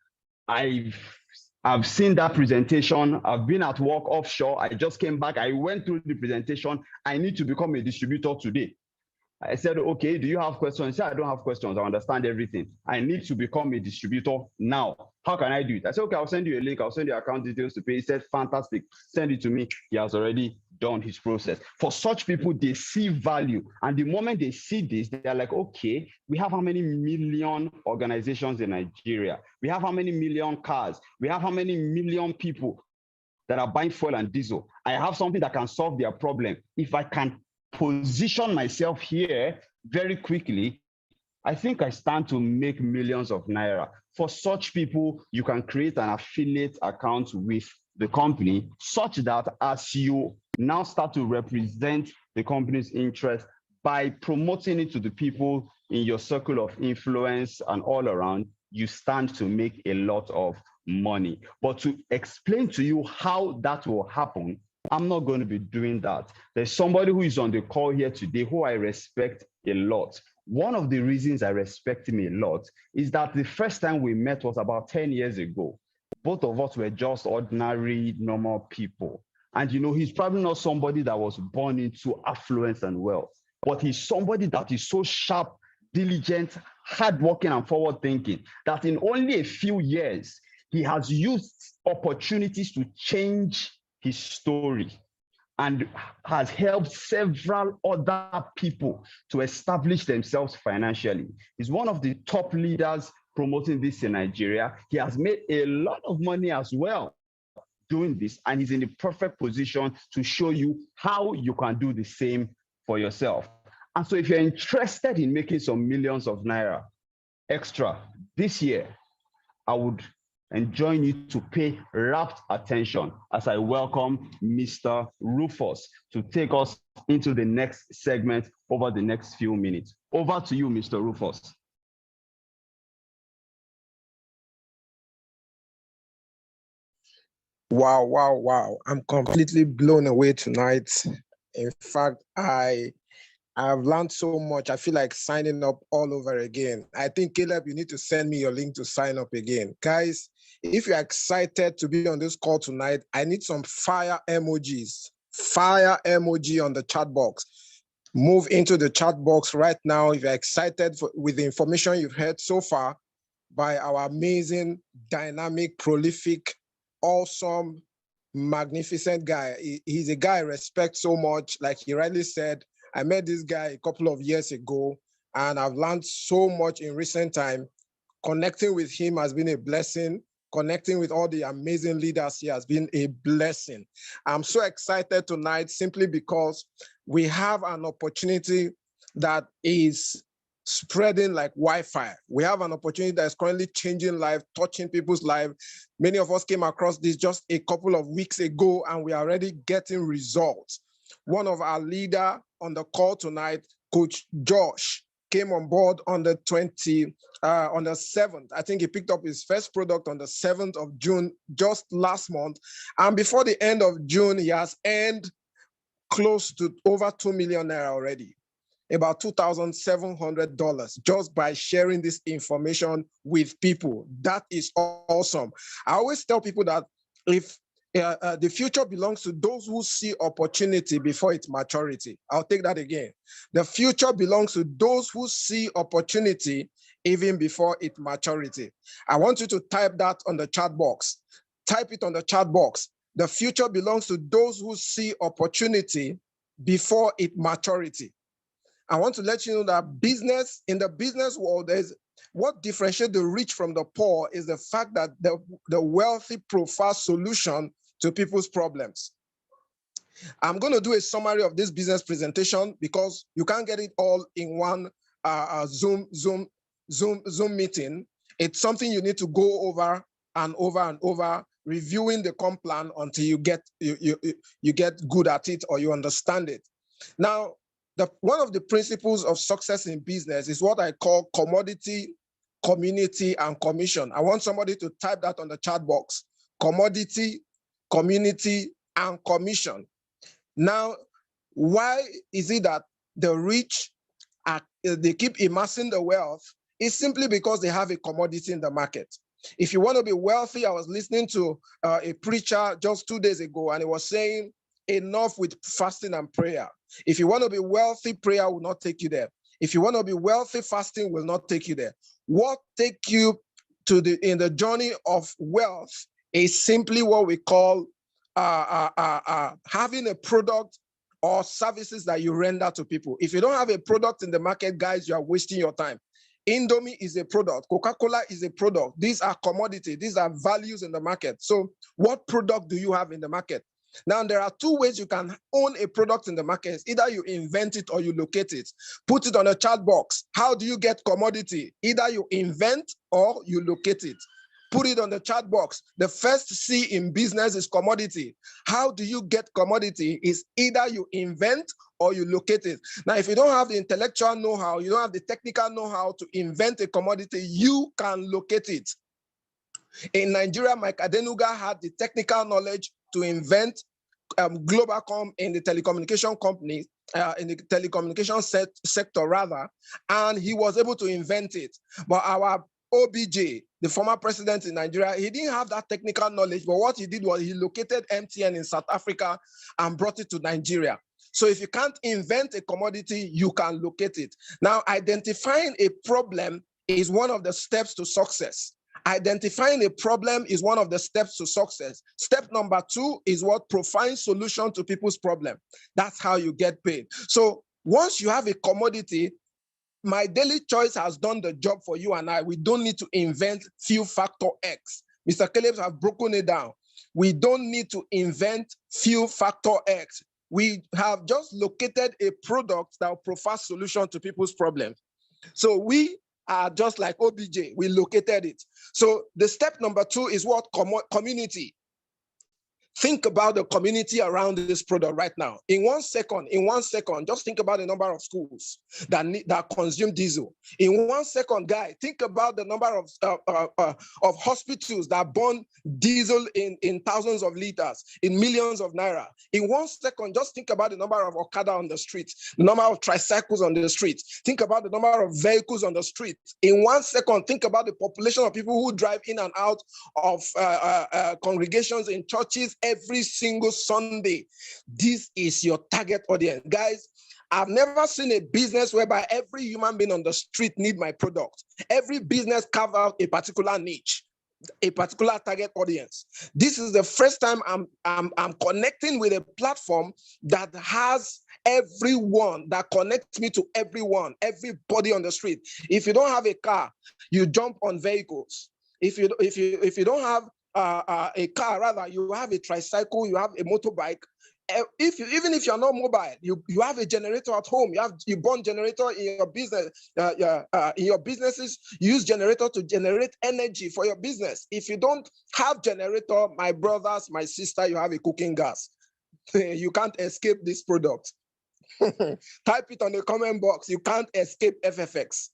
I've seen that presentation. I've been at work offshore. I just came back. I went through the presentation. I need to become a distributor today. I said, okay, do you have questions? He said, I don't have questions. I understand everything. I need to become a distributor now. How can I do it? I said, okay, I'll send you a link. I'll send you account details to pay. He said, fantastic. Send it to me. He has already done his process. For such people, they see value. And the moment they see this, they're like, okay, we have how many million organizations in Nigeria? We have how many million cars? We have how many million people that are buying fuel and diesel? I have something that can solve their problem. If I can position myself here very quickly, I think I stand to make millions of naira. For such people, you can create an affiliate account with the company such that as you now start to represent the company's interest by promoting it to the people in your circle of influence and all around, you stand to make a lot of money. But to explain to you how that will happen, I'm not going to be doing that. There's somebody who is on the call here today who I respect a lot. One of the reasons I respect him a lot is that the first time we met was about 10 years ago. Both of us were just ordinary, normal people. And he's probably not somebody that was born into affluence and wealth, but he's somebody that is so sharp, diligent, hardworking, and forward-thinking that in only a few years, he has used opportunities to change his story and has helped several other people to establish themselves financially. He's one of the top leaders promoting this in Nigeria. He has made a lot of money as well doing this, and he's in the perfect position to show you how you can do the same for yourself. And so if you're interested in making some millions of naira extra this year, I would enjoin you to pay rapt attention as I welcome Mr. Rufus to take us into the next segment over the next few minutes. Over to you, Mr. Rufus. Wow, wow, wow. I'm completely blown away tonight. In fact, I've learned so much. I feel like signing up all over again. I think, Caleb, you need to send me your link to sign up again. Guys, if you're excited to be on this call tonight, I need some fire emojis. Fire emoji on the chat box. Move into the chat box right now if you're excited with the information you've heard so far by our amazing, dynamic, prolific, awesome, magnificent guy. He's a guy I respect so much. Like he rightly said, I met this guy a couple of years ago, and I've learned so much in recent time. Connecting with him has been a blessing. connecting with all the amazing leaders here has been a blessing. I'm so excited tonight simply because we have an opportunity that is spreading like Wi-Fi. We have an opportunity that is currently changing life, touching people's lives. Many of us came across this just a couple of weeks ago, and we are already getting results. One of our leaders on the call tonight, Coach Josh, came on board on the 7th. I think he picked up his first product on the 7th of June, just last month. And before the end of June, he has earned close to over 2 million naira already, about $2,700 just by sharing this information with people. That is awesome. I always tell people that if the future belongs to those who see opportunity before its maturity. I'll take that again. The future belongs to those who see opportunity even before its maturity. I want you to type that on the chat box. Type it on the chat box. The future belongs to those who see opportunity before its maturity. I want to let you know that in the business world, what differentiates the rich from the poor is the fact that the wealthy profile solution to people's problems. I'm going to do a summary of this business presentation because you can't get it all in one Zoom meeting. It's something you need to go over and over and over, reviewing the comp plan until you get good at it or you understand it. Now, one of the principles of success in business is what I call commodity, community, and commission. I want somebody to type that on the chat box. Commodity, community, and commission. Now, why is it that the rich they keep amassing the wealth? It's simply because they have a commodity in the market. If you want to be wealthy, I was listening to a preacher just 2 days ago, and he was saying, enough with fasting and prayer. If you want to be wealthy, prayer will not take you there. If you want to be wealthy, fasting will not take you there. What takes you in the journey of wealth is simply what we call having a product or services that you render to people. If you don't have a product in the market, guys, you are wasting your time. Indomie is a product. Coca-Cola is a product. These are commodities. These are values in the market. So what product do you have in the market? Now, there are two ways you can own a product in the market. Either you invent it or you locate it. Put it on a chat box. How do you get commodity? Either you invent or you locate it. Put it on the chat box. The first C in business is commodity. How do you get commodity? Is either you invent or you locate it. Now, if you don't have the intellectual know-how, you don't have the technical know-how to invent a commodity, you can locate it. In Nigeria, Mike Adenuga had the technical knowledge to invent Globalcom in the telecommunication company, in the telecommunication sector rather, and he was able to invent it. But our OBJ, the former president in Nigeria, he didn't have that technical knowledge, but what he did was he located MTN in South Africa and brought it to Nigeria. So if you can't invent a commodity, you can locate it. Now, identifying a problem is one of the steps to success. Identifying a problem is one of the steps to success. Step number 2 is what? Providing solution to people's problem. That's how you get paid. So once you have a commodity, My Daily Choice has done the job for you and I. We don't need to invent few factor X. Mr. Caleb has broken it down. We don't need to invent few factor X. We have just located a product that will provide solution to people's problems. So we are just like OBJ, we located it. So the step number 2 is what? Community. Think about the community around this product right now. In one second, just think about the number of schools that consume diesel. In 1 second, guy, think about the number of hospitals that burn diesel in thousands of liters, in millions of naira. In 1 second, just think about the number of Okada on the street, the number of tricycles on the street. Think about the number of vehicles on the street. In 1 second, think about the population of people who drive in and out of congregations in churches every single Sunday. This is your target audience. Guys, I've never seen a business whereby every human being on the street need my product. Every business carve out a particular niche, a particular target audience. This is the first time I'm connecting with a platform that has everyone, that connects me to everyone, everybody on the street. If you don't have a car, you jump on vehicles. If you don't have a car, rather you have a tricycle, you have a motorbike. Even if you're not mobile, you have a generator at home. You burn generator in your business. In your businesses, you use generator to generate energy for your business. If you don't have generator, my brothers, my sister, you have a cooking gas. You can't escape this product. Type it on the comment box. You can't escape FFX.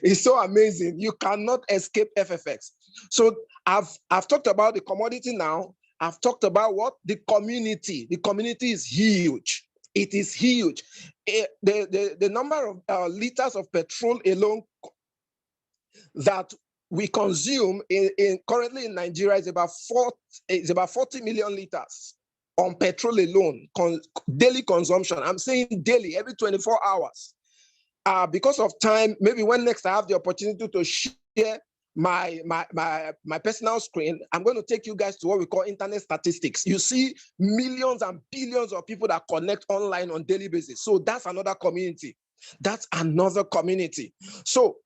It's so amazing. You cannot escape FFX. So I've talked about the commodity now. I've talked about what? The community. The community is huge. It is huge. The number of liters of petrol alone that we consume currently in Nigeria is about 40 million liters on petrol alone, daily consumption. I'm saying daily, every 24 hours. Because of time, maybe when next I have the opportunity to share my personal screen, I'm going to take you guys to what we call internet statistics. You see millions and billions of people that connect online on daily basis. So that's another community. That's another community. So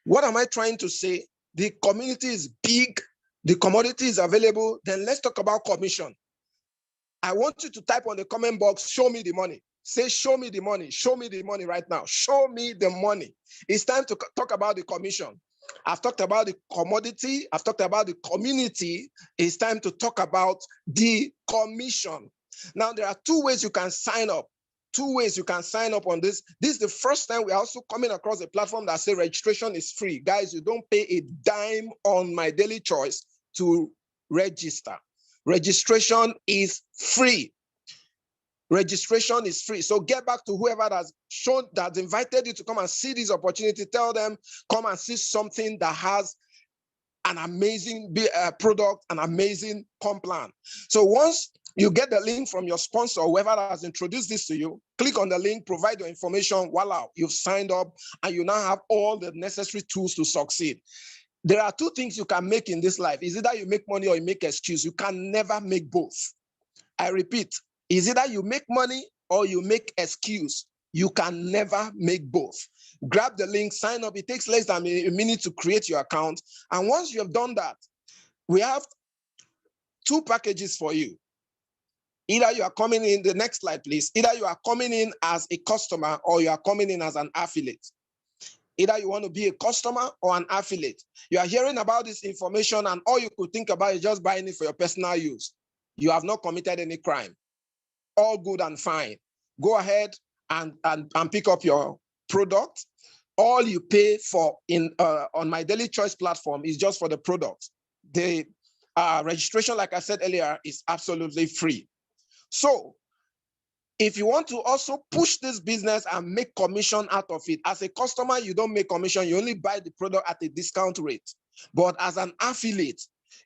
what am I trying to say? The community is big. The commodity is available. Then let's talk about commission. I want you to type on the comment box, show me the money. Say, show me the money. Show me the money right now. Show me the money. It's time to talk about the commission. I've talked about the commodity. I've talked about the community. It's time to talk about the commission. Now, there are two ways you can sign up. Two ways you can sign up on this. This is the first time we're also coming across a platform that says registration is free. Guys, you don't pay a dime on My Daily Choice to register. Registration is free. Registration is free. So get back to whoever that's invited you to come and see this opportunity. Tell them, come and see something that has an amazing product, an amazing comp plan. So once you get the link from your sponsor, whoever has introduced this to you, click on the link, provide your information, voila, you've signed up, and you now have all the necessary tools to succeed. There are two things you can make in this life. Is either you make money or you make excuse. You can never make both. I repeat, is either you make money or you make excuse. You can never make both. Grab the link, sign up. It takes less than a minute to create your account. And once you have done that, we have two packages for you. Either you are coming in, the next slide, please. Either you are coming in as a customer or you are coming in as an affiliate. Either you want to be a customer or an affiliate. You are hearing about this information and all you could think about is just buying it for your personal use. You have not committed any crime. All good and fine. Go ahead and pick up your product. All you pay for on My Daily Choice platform is just for the product. The registration, like I said earlier, is absolutely free. So if you want to also push this business and make commission out of it, as a customer, you don't make commission. You only buy the product at a discount rate. But as an affiliate,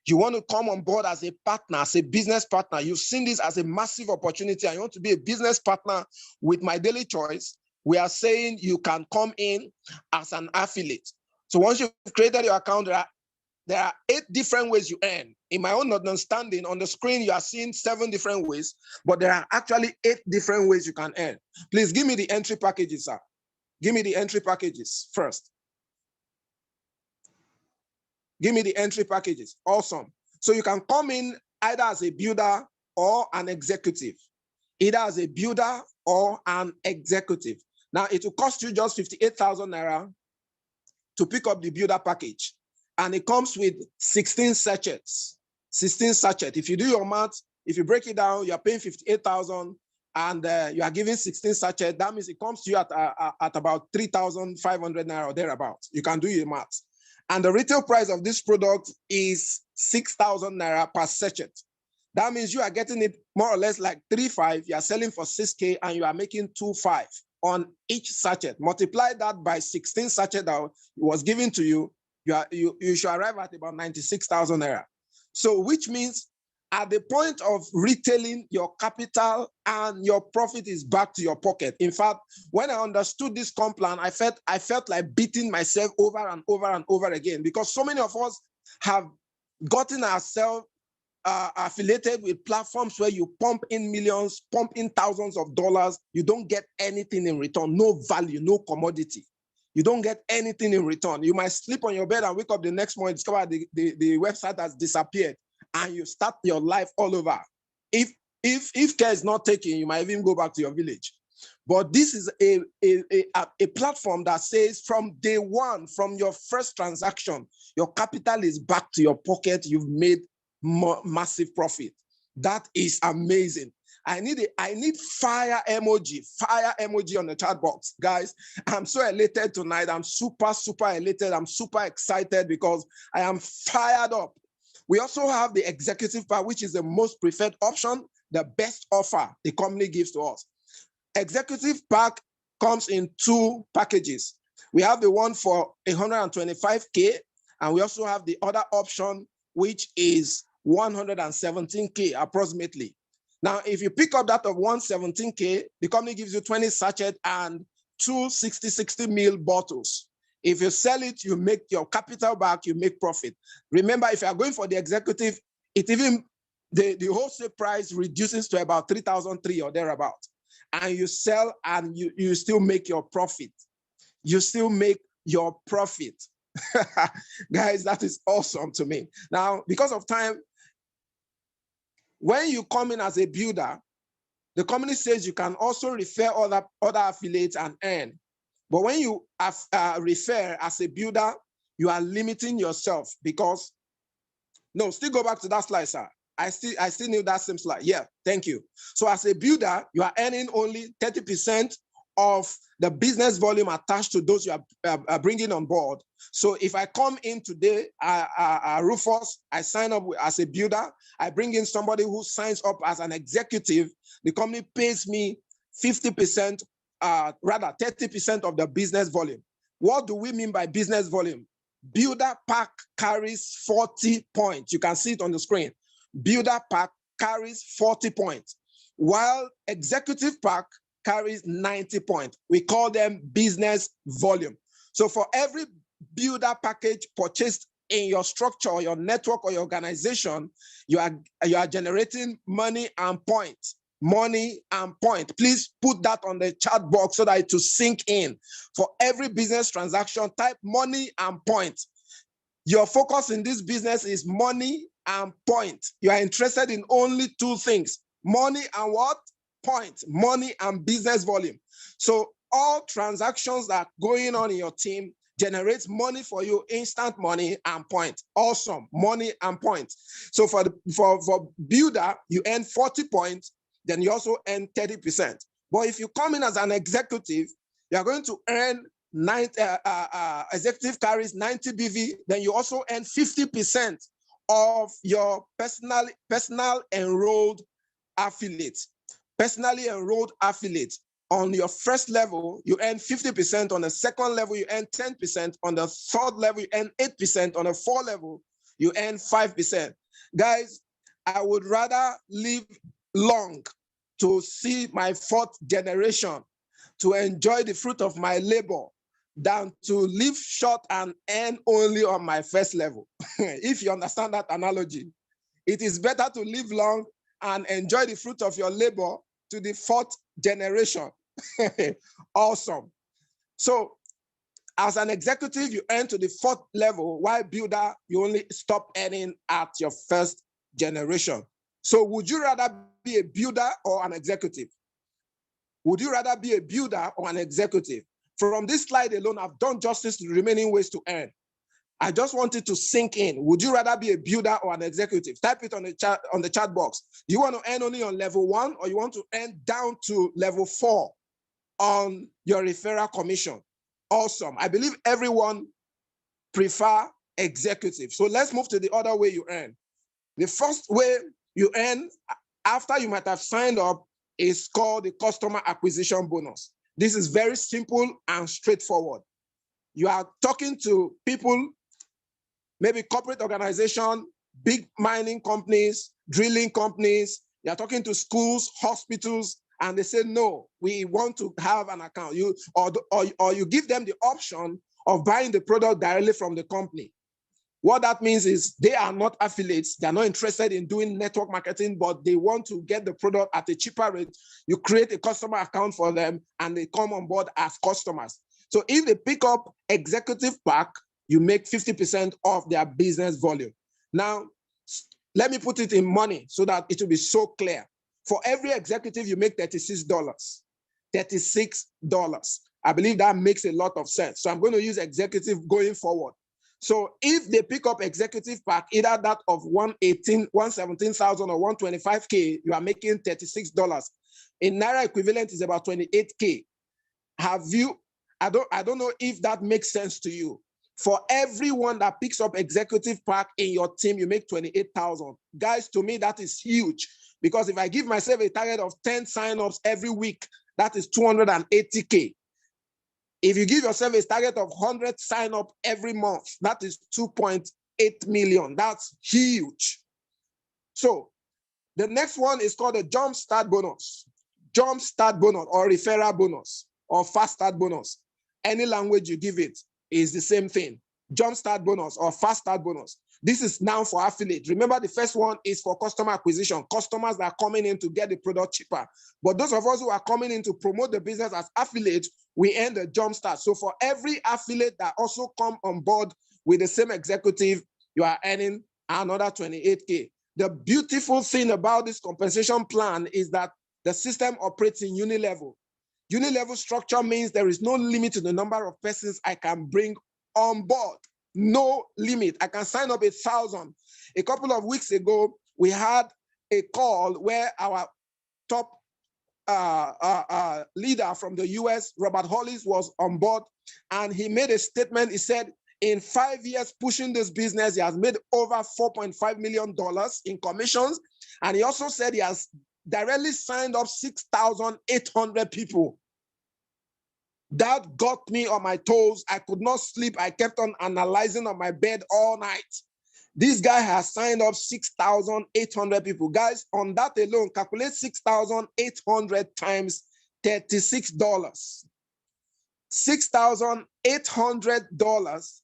you want to come on board as a partner, as a business partner. You've seen this as a massive opportunity and you want to be a business partner with My Daily Choice. We are saying you can come in as an affiliate. So once you've created your account, there are 8 different ways you earn. In my own understanding, on the screen, you are seeing 7 different ways, but there are actually 8 different ways you can earn. Please give me the entry packages, sir. Give me the entry packages first. Give me the entry packages. Awesome. So you can come in either as a builder or an executive. Either as a builder or an executive. Now, it will cost you just 58,000 Naira to pick up the builder package. And it comes with 16 sachets. 16 sachets. If you do your math, if you break it down, you are paying 58,000 and you are giving 16 sachets. That means it comes to you at about 3,500 Naira or thereabouts. You can do your math. And the retail price of this product is 6,000 Naira per sachet. That means you are getting it more or less like 3.5. You are selling for 6K and you are making 2.5 on each sachet. Multiply that by 16 sachets that was given to you. You should arrive at about 96,000 Naira. So which means at the point of retailing, your capital and your profit is back to your pocket. In fact, when I understood this comp plan, I felt like beating myself over and over and over again because so many of us have gotten ourselves affiliated with platforms where you pump in millions, pump in thousands of dollars. You don't get anything in return, no value, no commodity. you don't get anything in return. You might sleep on your bed and wake up the next morning, discover the website has disappeared, and you start your life all over. If care is not taken, you might even go back to your village. But this is a platform that says from day one, from your first transaction, your capital is back to your pocket. You've made massive profit. That is amazing. I need fire emoji on the chat box, guys. I'm so elated tonight. I'm super elated. I'm super excited because I am fired up. We also have the executive pack, which is the most preferred option, the best offer the company gives to us. Executive pack comes in 2 packages. We have the one for 125K, and we also have the other option, which is 117K approximately. Now, if you pick up that of 117K, the company gives you 20 sachets and 2 60 ml bottles. If you sell it, you make your capital back, you make profit. Remember, if you are going for the executive, the wholesale price reduces to about 3,300 or thereabout. And you sell and you still make your profit. You still make your profit. Guys, that is awesome to me. Now, because of time, when you come in as a builder, the company says you can also refer other affiliates and earn. But when you refer as a builder, you are limiting yourself because, no, still go back to that slide, sir. I still need that same slide. Yeah, thank you. So as a builder, you are earning only 30% of the business volume attached to those you are bringing on board. So if I come in today, Rufus, I sign up as a builder, I bring in somebody who signs up as an executive, the company pays me 50%, rather 30% of the business volume. What do we mean by business volume? Builder pack carries 40 points. You can see it on the screen. Builder pack carries 40 points, while executive pack carries 90 points. We call them business volume. So for every builder package purchased in your structure, or your network, or your organization, you are generating money and points. Money and point. Please put that on the chat box so that it will sink in. For every business transaction, type money and point. Your focus in this business is money and point. You are interested in only 2 things: money and what? Point. Money and business volume. So all transactions that are going on in your team generates money for you, instant money and point. Awesome. Money and point. So for builder, you earn 40 points, then you also earn 30%. But if you come in as an executive, you are going to earn executive carries 90 BV, then you also earn 50% of your personal enrolled affiliates. Personally enrolled affiliates. On your first level, you earn 50%. On the second level, you earn 10%. On the third level, you earn 8%. On the fourth level, you earn 5%. Guys, I would rather live long to see my 4th generation, to enjoy the fruit of my labor, than to live short and earn only on my first level. If you understand that analogy, it is better to live long and enjoy the fruit of your labor to the 4th generation. Awesome. So as an executive, you earn to the 4th level, while builder, you only stop earning at your 1st generation. So would you rather be a builder or an executive? Would you rather be a builder or an executive? From this slide alone, I've done justice to the remaining ways to earn. I just wanted to sink in. Would you rather be a builder or an executive? Type it on the chat box. Do you want to earn only on level 1, or you want to earn down to level 4 on your referral commission? Awesome. I believe everyone prefer executive. So let's move to the other way you earn. The first way you earn after you might have signed up is called the customer acquisition bonus. This is very simple and straightforward. You are talking to people, maybe corporate organization, big mining companies, drilling companies. You are talking to schools, hospitals, and they say, no, we want to have an account. Or you give them the option of buying the product directly from the company. What that means is they are not affiliates. They're not interested in doing network marketing, but they want to get the product at a cheaper rate. You create a customer account for them and they come on board as customers. So if they pick up executive pack, you make 50% of their business volume. Now, let me put it in money so that it will be so clear. For every executive, you make $36. $36. I believe that makes a lot of sense. So I'm going to use executive going forward. So if they pick up executive pack, either that of 117,000 or 125K, you are making $36. In Naira equivalent is about 28K. Have you, I don't know if that makes sense to you. For everyone that picks up executive pack in your team, you make 28,000. Guys, to me, that is huge. Because if I give myself a target of 10 signups every week, that is 280K. If you give yourself a target of 100 sign up every month, that is 2.8 million. That's huge. So the next one is called a jump start bonus. Jump start bonus or referral bonus or fast start bonus. Any language you give it is the same thing. Jump start bonus or fast start bonus. This is now for affiliate. Remember, the first one is for customer acquisition, customers that are coming in to get the product cheaper. But those of us who are coming in to promote the business as affiliates, we earn the jump start. So for every affiliate that also come on board with the same executive, you are earning another 28K. The beautiful thing about this compensation plan is that the system operates in uni-level. Uni-level structure means there is no limit to the number of persons I can bring on board. No limit. I can sign up 1,000. A couple of weeks ago, we had a call where our top leader from the US, Robert Hollis, was on board, and he made a statement. He said, in 5 years pushing this business, he has made over $4.5 million in commissions. And he also said he has directly signed up 6,800 people. That got me on my toes. I could not sleep. I kept on analyzing on my bed all night. This guy has signed up 6,800 people. Guys, on that alone, calculate 6,800 times $36. $6,800.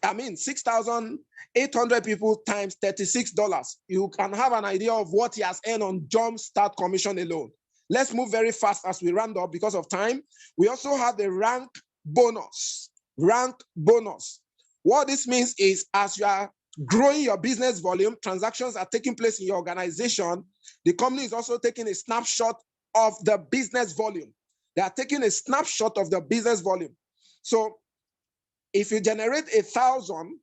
I mean, 6,800 people times $36. You can have an idea of what he has earned on jump start commission alone. Let's move very fast as we round up because of time. We also have the rank bonus. Rank bonus. What this means is as you are growing your business volume, transactions are taking place in your organization, the company is also taking a snapshot of the business volume. They are taking a snapshot of the business volume. So if you generate 1,000,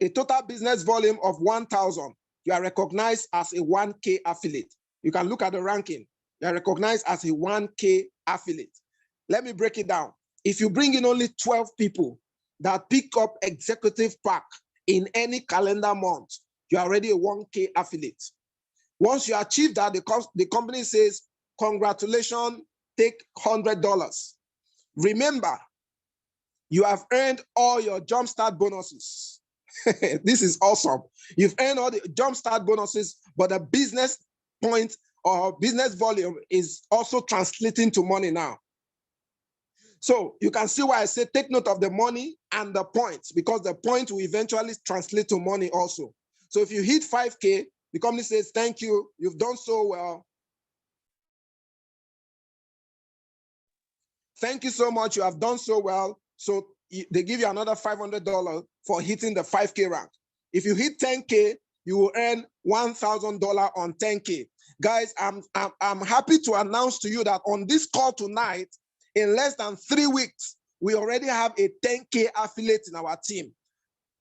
a total business volume of 1,000, you are recognized as a 1K affiliate. You can look at the ranking. You are recognized as a 1K affiliate. Let me break it down. If you bring in only 12 people that pick up executive pack in any calendar month, you are already a 1K affiliate. Once you achieve that, the company says, congratulations, take $100. Remember, you have earned all your jumpstart bonuses. This is awesome. You've earned all the jumpstart bonuses, but the business point or business volume is also translating to money now. So you can see why I say take note of the money and the points, because the point will eventually translate to money also. So if you hit 5K, the company says, thank you, you've done so well. Thank you so much, you have done so well. So they give you another $500 for hitting the 5K rank. If you hit 10K, you will earn $1,000 on 10K. Guys, I'm happy to announce to you that on this call tonight, in less than 3 weeks, we already have a 10K affiliate in our team.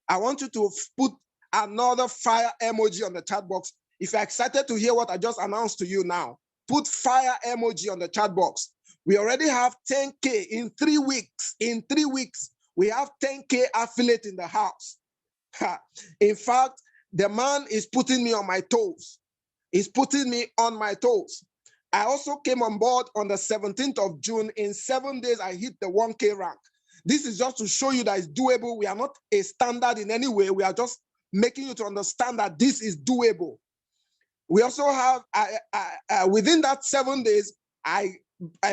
I want you to put another fire emoji on the chat box. If you're excited to hear what I just announced to you now, put fire emoji on the chat box. We already have 10K in 3 weeks. In 3 weeks, we have 10K affiliate in the house. In fact, the man is putting me on my toes. He's putting me on my toes. I also came on board on the 17th of June. In 7 days, I hit the 1K rank. This is just to show you that it's doable. We are not a standard in any way. We are just making you to understand that this is doable. We also have, within that 7 days, I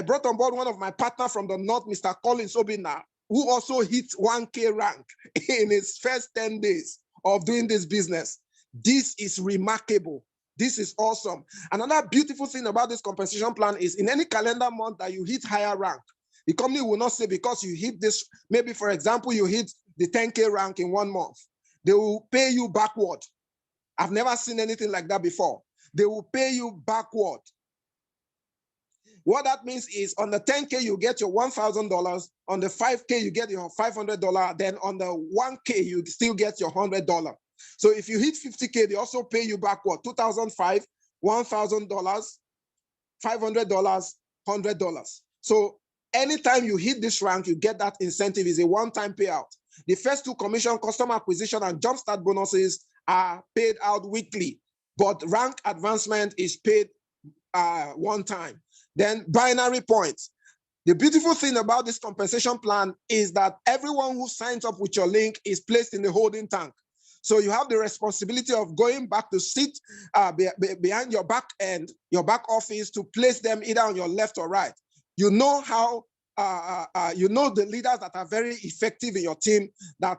brought on board one of my partners from the North, Mr. Collins Obina, who also hit 1K rank in his first 10 days of doing this business. This is remarkable. This is awesome. Another beautiful thing about this compensation plan is in any calendar month that you hit higher rank, The company will not say because you hit this, maybe for example, you hit the 10K rank in 1 month, they will pay you backward. I've never seen anything like that before. They will pay you backward. What that means is on the 10K, you get your $1,000. On the 5K, you get your $500. Then on the 1K, you still get your $100. So if you hit 50K, they also pay you backward, $2,500, $1,000, $500, $100. So anytime you hit this rank, you get that incentive. Is a one-time payout. The first 2 commission, customer acquisition, and jumpstart bonuses are paid out weekly, but rank advancement is paid one time. Then binary points. The beautiful thing about this compensation plan is that everyone who signs up with your link is placed in the holding tank. So you have the responsibility of going back to sit behind your back end, your back office, to place them either on your left or right. You know how, you know the leaders that are very effective in your team, that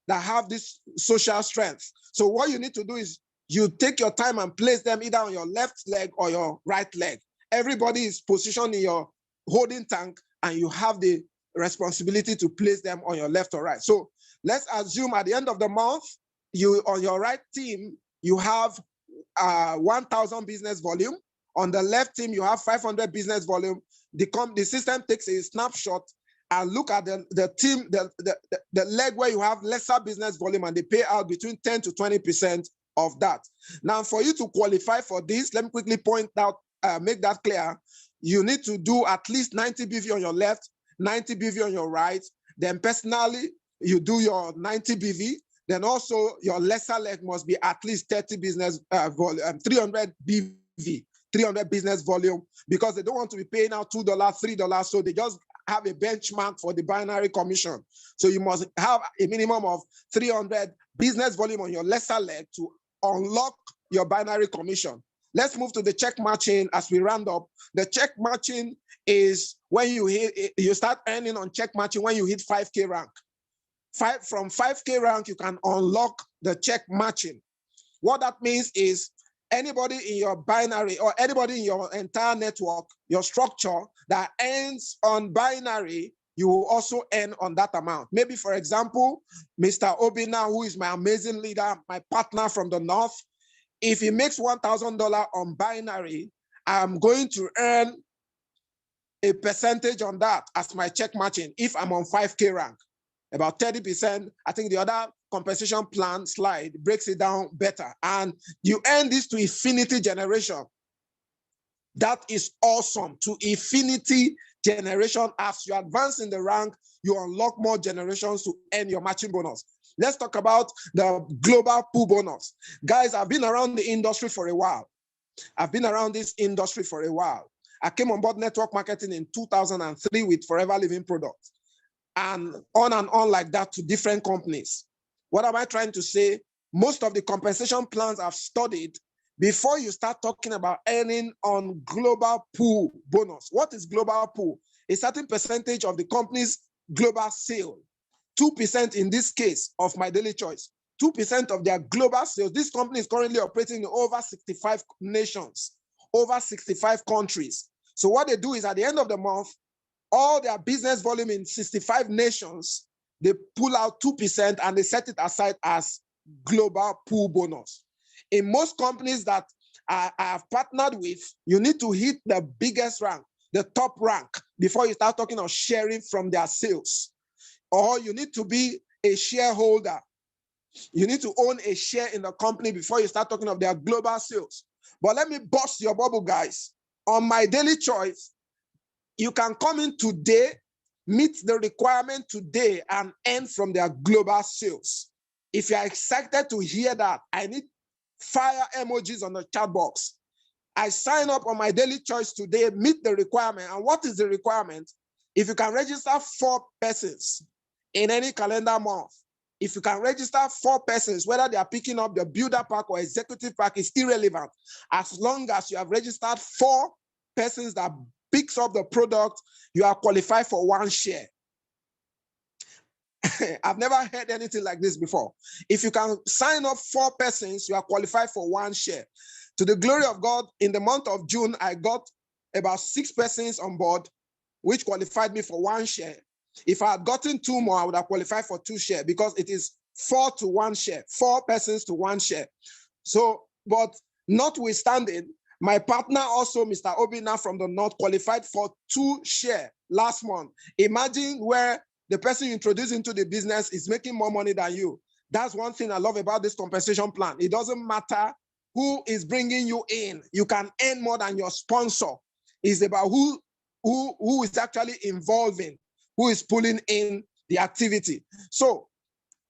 have this social strength. So what you need to do is you take your time and place them either on your left leg or your right leg. Everybody is positioned in your holding tank, and you have the responsibility to place them on your left or right. So let's assume at the end of the month, you on your right team, you have 1,000 business volume. On the left team, you have 500 business volume. The system takes a snapshot and look at the team, the leg where you have lesser business volume, and they pay out between 10 to 20% of that. Now, for you to qualify for this, let me quickly point out, make that clear. You need to do at least 90 BV on your left, 90 BV on your right. Then personally, you do your 90 BV. Then also your lesser leg must be at least 30 business volume, 300 BV, 300 business volume, because they don't want to be paying out $2, $3. So they just have a benchmark for the binary commission. So you must have a minimum of 300 business volume on your lesser leg to unlock your binary commission. Let's move to the check matching as we round up. The check matching is when you start earning on check matching when you hit 5K rank. From 5K rank, you can unlock the check matching. What that means is anybody in your binary or anybody in your entire network, your structure that ends on binary, you will also earn on that amount. Maybe, for example, Mr. Obina, who is my amazing leader, my partner from the North, if he makes $1,000 on binary, I'm going to earn a percentage on that as my check matching if I'm on 5K rank. About 30%. I think the other compensation plan slide breaks it down better. And you earn this to infinity generation. That is awesome. To infinity generation. As you advance in the rank, you unlock more generations to earn your matching bonus. Let's talk about the global pool bonus. Guys, I've been around the industry for a while. I've been around this industry for a while. I came on board network marketing in 2003 with Forever Living Products, and on like that to different companies. What am I trying to say? Most of the compensation plans I've studied before you start talking about earning on global pool bonus. What is global pool? A certain percentage of the company's global sale. 2% in this case of My Daily Choice. 2% of their global sales. This company is currently operating in over 65 nations, over 65 countries. So what they do is at the end of the month, all their business volume in 65 nations, they pull out 2% and they set it aside as global pool bonus. In most companies that I have partnered with, you need to hit the biggest rank, the top rank, before you start talking of sharing from their sales. Or you need to be a shareholder. You need to own a share in the company before you start talking of their global sales. But let me bust your bubble, guys. On My Daily Choice, you can come in today, meet the requirement today, and earn from their global sales. If you're excited to hear that, I need fire emojis on the chat box. I sign up on My Daily Choice today, meet the requirement. And what is the requirement? If you can register 4 persons in any calendar month, if you can register 4 persons, whether they are picking up the builder pack or executive pack, is irrelevant. As long as you have registered 4 persons that picks up the product, you are qualified for 1 share. I've never heard anything like this before. If you can sign up 4 persons, you are qualified for 1 share. To the glory of God, in the month of June, I got about 6 persons on board. which qualified me for 1 share. If I had gotten 2 more, I would have qualified for 2 shares because it is 4 to 1 share, 4 persons to 1 share. So, but notwithstanding, my partner also, Mr. Obina from the North, qualified for 2 shares last month. Imagine where the person you introduce into the business is making more money than you. That's one thing I love about this compensation plan. It doesn't matter who is bringing you in. You can earn more than your sponsor. It's about who is actually involving, who is pulling in the activity. So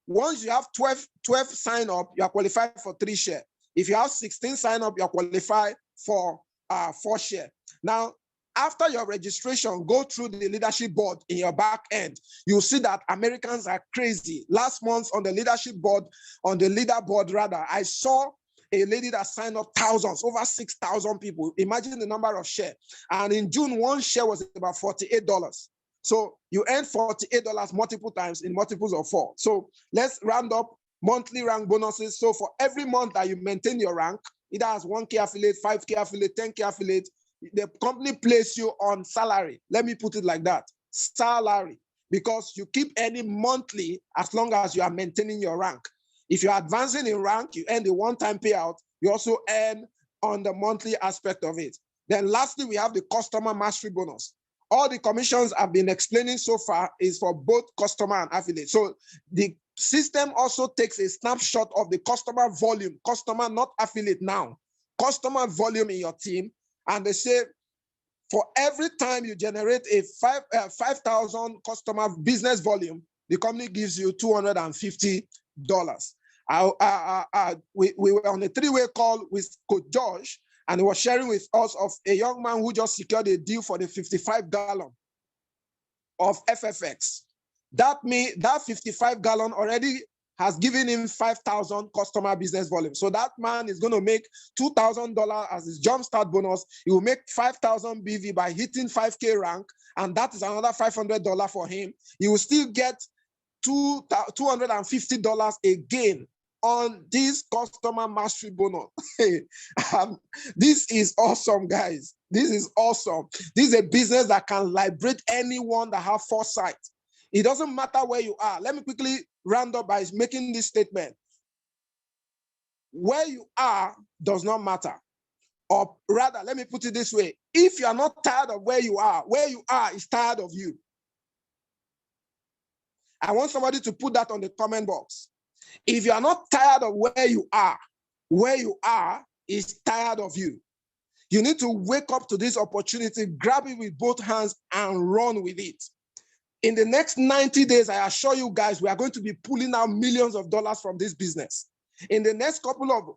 once you have 12 sign up, you are qualified for 3 shares. If you have 16 sign up, you are qualified for 4 shares. Now, after your registration, go through the leadership board in your back end. You'll see that Americans are crazy. Last month on the leadership board, on the leaderboard rather, I saw a lady that signed up thousands, over 6,000 people. Imagine the number of shares. And in June, 1 share was about $48. So you earn $48 multiple times in multiples of 4. So let's round up monthly rank bonuses. So for every month that you maintain your rank, either as 1K affiliate, 5K affiliate, 10K affiliate, the company place you on salary. Let me put it like that, salary, because you keep earning monthly as long as you are maintaining your rank. If you're advancing in rank, you earn the one-time payout. You also earn on the monthly aspect of it. Then lastly, we have the customer mastery bonus. All the commissions I've been explaining so far is for both customer and affiliate. So the system also takes a snapshot of the customer volume, customer, not affiliate now, customer volume in your team. And they say, for every time you generate a 5,000 customer business volume, the company gives you $250. We were on a 3-way call with Coach Josh, and he was sharing with us of a young man who just secured a deal for the 55-gallon of FFX. That 55-gallon already has given him 5,000 customer business volume. So that man is going to make $2,000 as his jumpstart bonus. He will make 5,000 BV by hitting 5K rank, and that is another $500 for him. He will still get $250 again on this customer mastery bonus. This is awesome, guys. This is awesome. This is a business that can liberate anyone that have foresight. It doesn't matter where you are. Let me quickly round up by making this statement. Where you are does not matter. Or rather, let me put it this way. If you are not tired of where you are is tired of you. I want somebody to put that on the comment box. If you are not tired of where you are is tired of you. You need to wake up to this opportunity, grab it with both hands and run with it. In the next 90 days, I assure you guys, we are going to be pulling out millions of dollars from this business. In the next couple of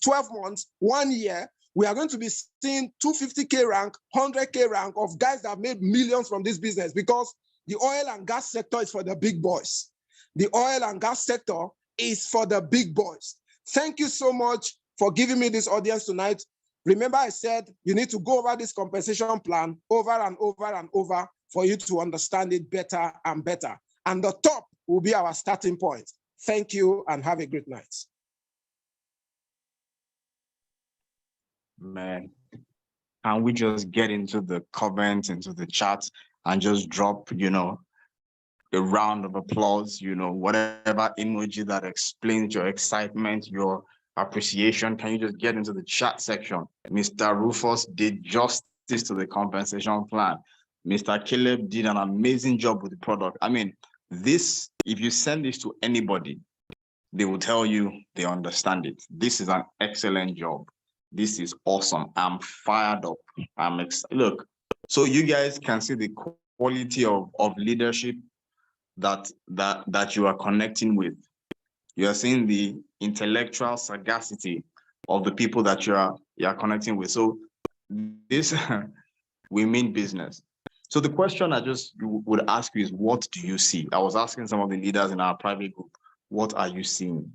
12 months, 1 year, we are going to be seeing 250K rank, 100K rank of guys that have made millions from this business, because the oil and gas sector is for the big boys. The oil and gas sector is for the big boys. Thank you so much for giving me this audience tonight. Remember, I said you need to go over this compensation plan over and over and over for you to understand it better and better. And the top will be our starting point. Thank you and have a great night. Man, and we just get into the comments, into the chat, and just drop, a round of applause, whatever emoji that explains your excitement, your appreciation. Can you just get into the chat section? Mr. Rufus did justice to the compensation plan. Mr. Caleb did an amazing job with the product. I mean, this, if you send this to anybody, they will tell you they understand it. This is an excellent job. This is awesome. I'm fired up. I'm excited. Look, so you guys can see the quality of leadership that you are connecting with. You are seeing the intellectual sagacity of the people that you are connecting with. So this, we mean business. So the question I just would ask you is, what do you see? I was asking some of the leaders in our private group, what are you seeing?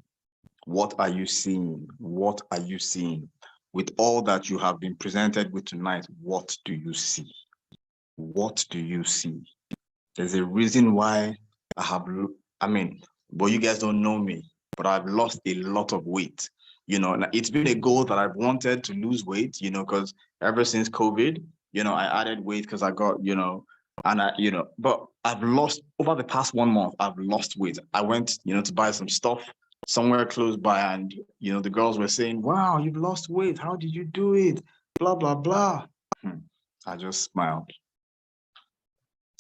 What are you seeing? What are you seeing? With all that you have been presented with tonight, what do you see? What do you see? There's a reason why but you guys don't know me, but I've lost a lot of weight. It's been a goal that I've wanted to lose weight, because ever since COVID, I added weight because I got, And but I've lost over the past 1 month, I've lost weight. I went, to buy some stuff somewhere close by, and the girls were saying, wow, you've lost weight. How did you do it? Blah, blah, blah. I just smiled.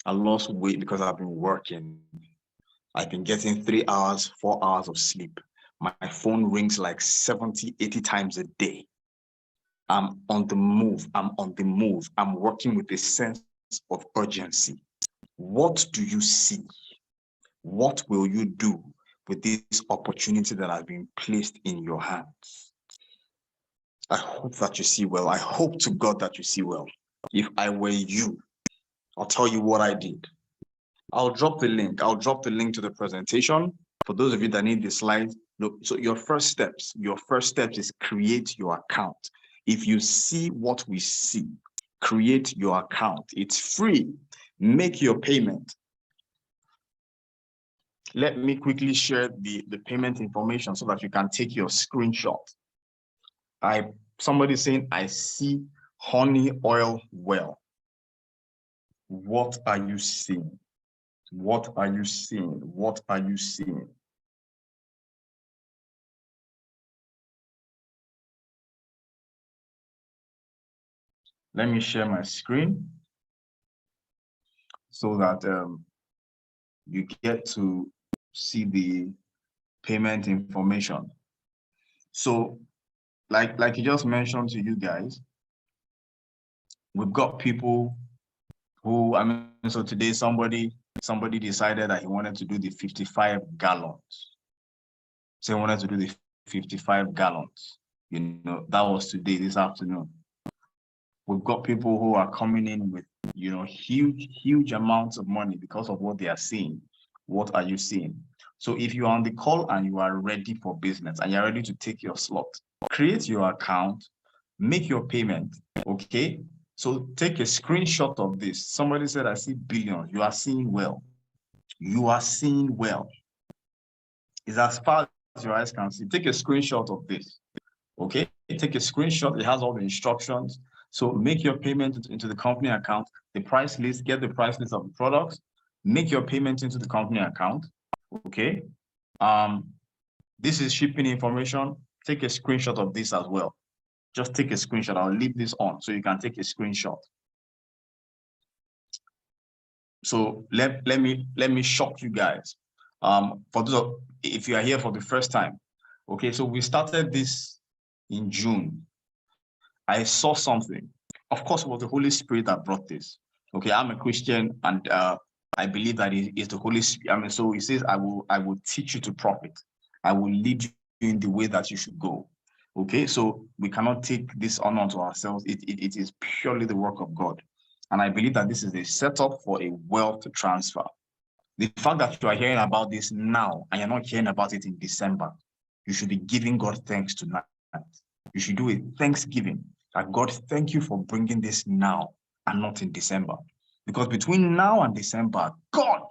I lost weight because I've been working. I've been getting 3 hours, 4 hours of sleep. My phone rings like 70, 80 times a day. I'm on the move. I'm working with a sense of urgency. What do you see? What will you do with this opportunity that has been placed in your hands? I hope that you see well. I hope to God that you see well. If I were you, I'll tell you what I did. I'll drop the link. I'll drop the link to the presentation. For those of you that need the slides, look, so your first steps is create your account. If you see what we see, create your account. It's free. Make your payment. Let me quickly share the payment information so that you can take your screenshot. Somebody saying, I see honey oil well. What are you seeing? What are you seeing? What are you seeing? Let me share my screen so that you get to see the payment information. So like you just mentioned to you guys, we've got people who, so today somebody decided that he wanted to do the 55 gallons. So he wanted to do the 55 gallons. That was today, this afternoon. We've got people who are coming in with, huge amounts of money because of what they are seeing. What are you seeing? So if you're on the call and you are ready for business and you're ready to take your slot, create your account, make your payment, okay? So take a screenshot of this. Somebody said, I see billions. You are seeing well. You are seeing well. It's as far as your eyes can see. Take a screenshot of this, okay? Take a screenshot. It has all the instructions. So make your payment into the company account, the price list, get the price list of the products, make your payment into the company account, okay? This is shipping information. Take a screenshot of this as well. Just take a screenshot. I'll leave this on so you can take a screenshot. So let me shock you guys. For those if you are here for the first time, okay, so we started this in June. I saw something. Of course, it was the Holy Spirit that brought this. Okay, I'm a Christian, and I believe that it is the Holy Spirit. So he says, I will teach you to profit. I will lead you in the way that you should go. Okay, so we cannot take this honor to ourselves. It is purely the work of God. And I believe that this is a setup for a wealth transfer. The fact that you are hearing about this now and you're not hearing about it in December, you should be giving God thanks tonight. You should do a thanksgiving that God, thank you for bringing this now and not in December. Because between now and December, God,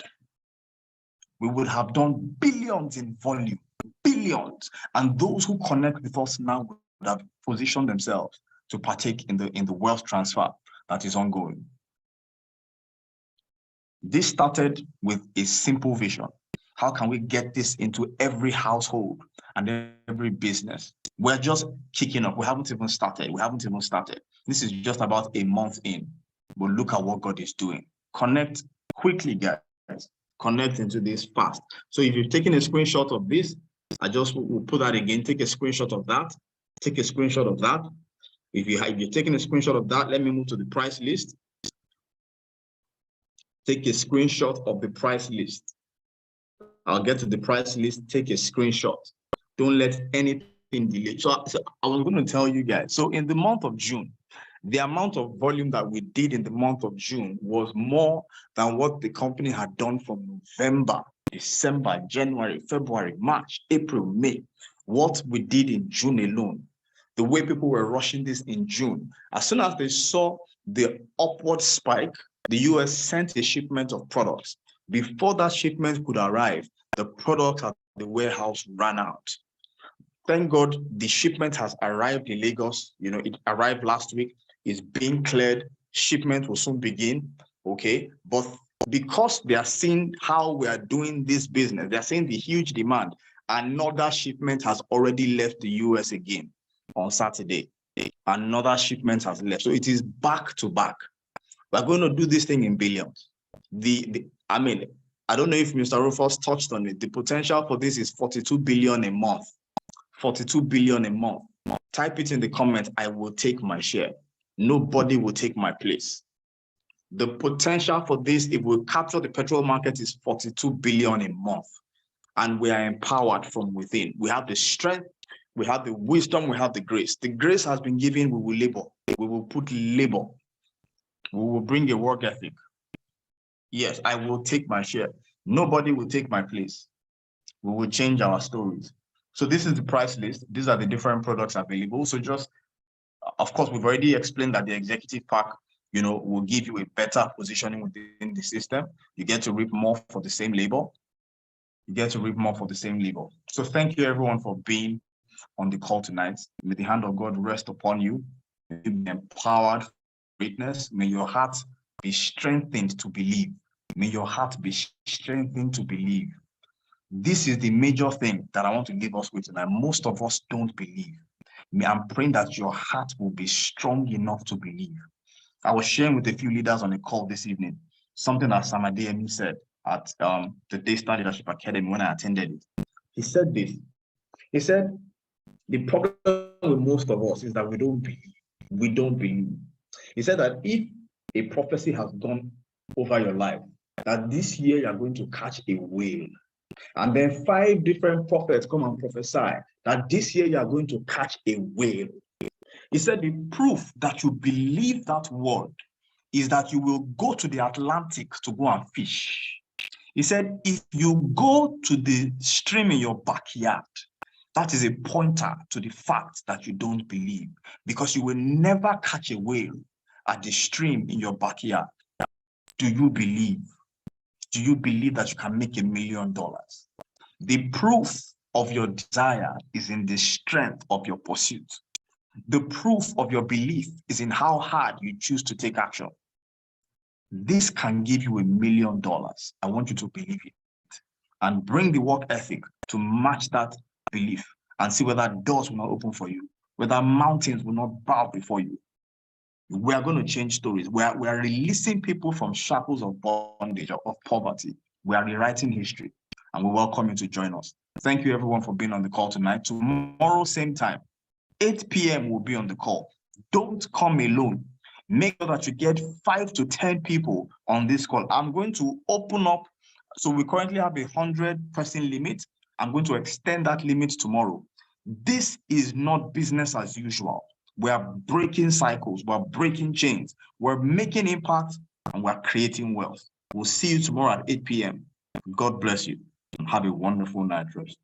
we would have done billions in volume, billions. And those who connect with us now would have positioned themselves to partake in the wealth transfer that is ongoing. This started with a simple vision. How can we get this into every household and every business? We're just kicking up. We haven't even started. This is just about a month in. But look at what God is doing. Connect quickly, guys. Connect into this fast. So if you've taken a screenshot of this, I just will put that again. Take a screenshot of that. Take a screenshot of that. If you're taking a screenshot of that, let me move to the price list. Take a screenshot of the price list. I'll get to the price list. Take a screenshot. Don't let anything delay. So I was going to tell you guys. So in the month of June, the amount of volume that we did in the month of June was more than what the company had done from November, December, January, February, March, April, May. What we did in June alone, the way people were rushing this in June, as soon as they saw the upward spike, the US sent a shipment of products. Before that shipment could arrive, the product at the warehouse ran out. Thank God the shipment has arrived in Lagos. It arrived last week. It's being cleared. Shipment will soon begin. okay? But because they are seeing how we are doing this business, they are seeing the huge demand. Another shipment has already left the US again on Saturday. Another shipment has left. So it is back to back. We're going to do this thing in billions. I mean, I don't know if Mr. Rufus touched on it. The potential for this is 42 billion a month. 42 billion a month. Type it in the comments. I will take my share. Nobody will take my place. The potential for this, if we capture the petrol market, is 42 billion a month. And we are empowered from within. We have the strength, we have the wisdom, we have the grace. The grace has been given, we will labor. We will put labor. We will bring a work ethic. Yes, I will take my share. Nobody will take my place. We will change our stories. So this is the price list. These are the different products available. So just, of course, we've already explained that the executive pack, you know, will give you a better positioning within the system. You get to reap more for the same labor. You get to reap more for the same labor. So thank you everyone for being on the call tonight. May the hand of God rest upon you. May you be empowered for greatness. May your heart be strengthened to believe. May your heart be strengthened to believe. This is the major thing that I want to leave us with tonight. Most of us don't believe. I'm praying that your heart will be strong enough to believe. I was sharing with a few leaders on a call this evening, something that Sam Adeyemi said at the Daystar Leadership Academy when I attended it. He said this. He said, the problem with most of us is that we don't believe. We don't believe. He said that if a prophecy has gone over your life, that this year you're going to catch a whale, and then 5 different prophets come and prophesy that this year you are going to catch a whale. He said the proof that you believe that word is that you will go to the Atlantic to go and fish. He said if you go to the stream in your backyard, that is a pointer to the fact that you don't believe, because you will never catch a whale at the stream in your backyard. Do you believe? Do you believe that you can make $1 million? The proof of your desire is in the strength of your pursuit. The proof of your belief is in how hard you choose to take action. This can give you $1 million. I want you to believe it and bring the work ethic to match that belief and see whether doors will not open for you, whether mountains will not bow before you. We are going to change stories. We are releasing people from shackles of bondage, of poverty. We are rewriting history, and we welcome you to join us. Thank you everyone for being on the call tonight. Tomorrow, same time, 8 p.m. we'll be on the call. Don't come alone. Make sure that you get 5 to 10 people on this call. I'm going to open up. So we currently have a 100-person limit. I'm going to extend that limit tomorrow. This is not business as usual. We are breaking cycles. We're breaking chains. We're making impact, and we're creating wealth. We'll see you tomorrow at 8 p.m. God bless you, and have a wonderful night rest.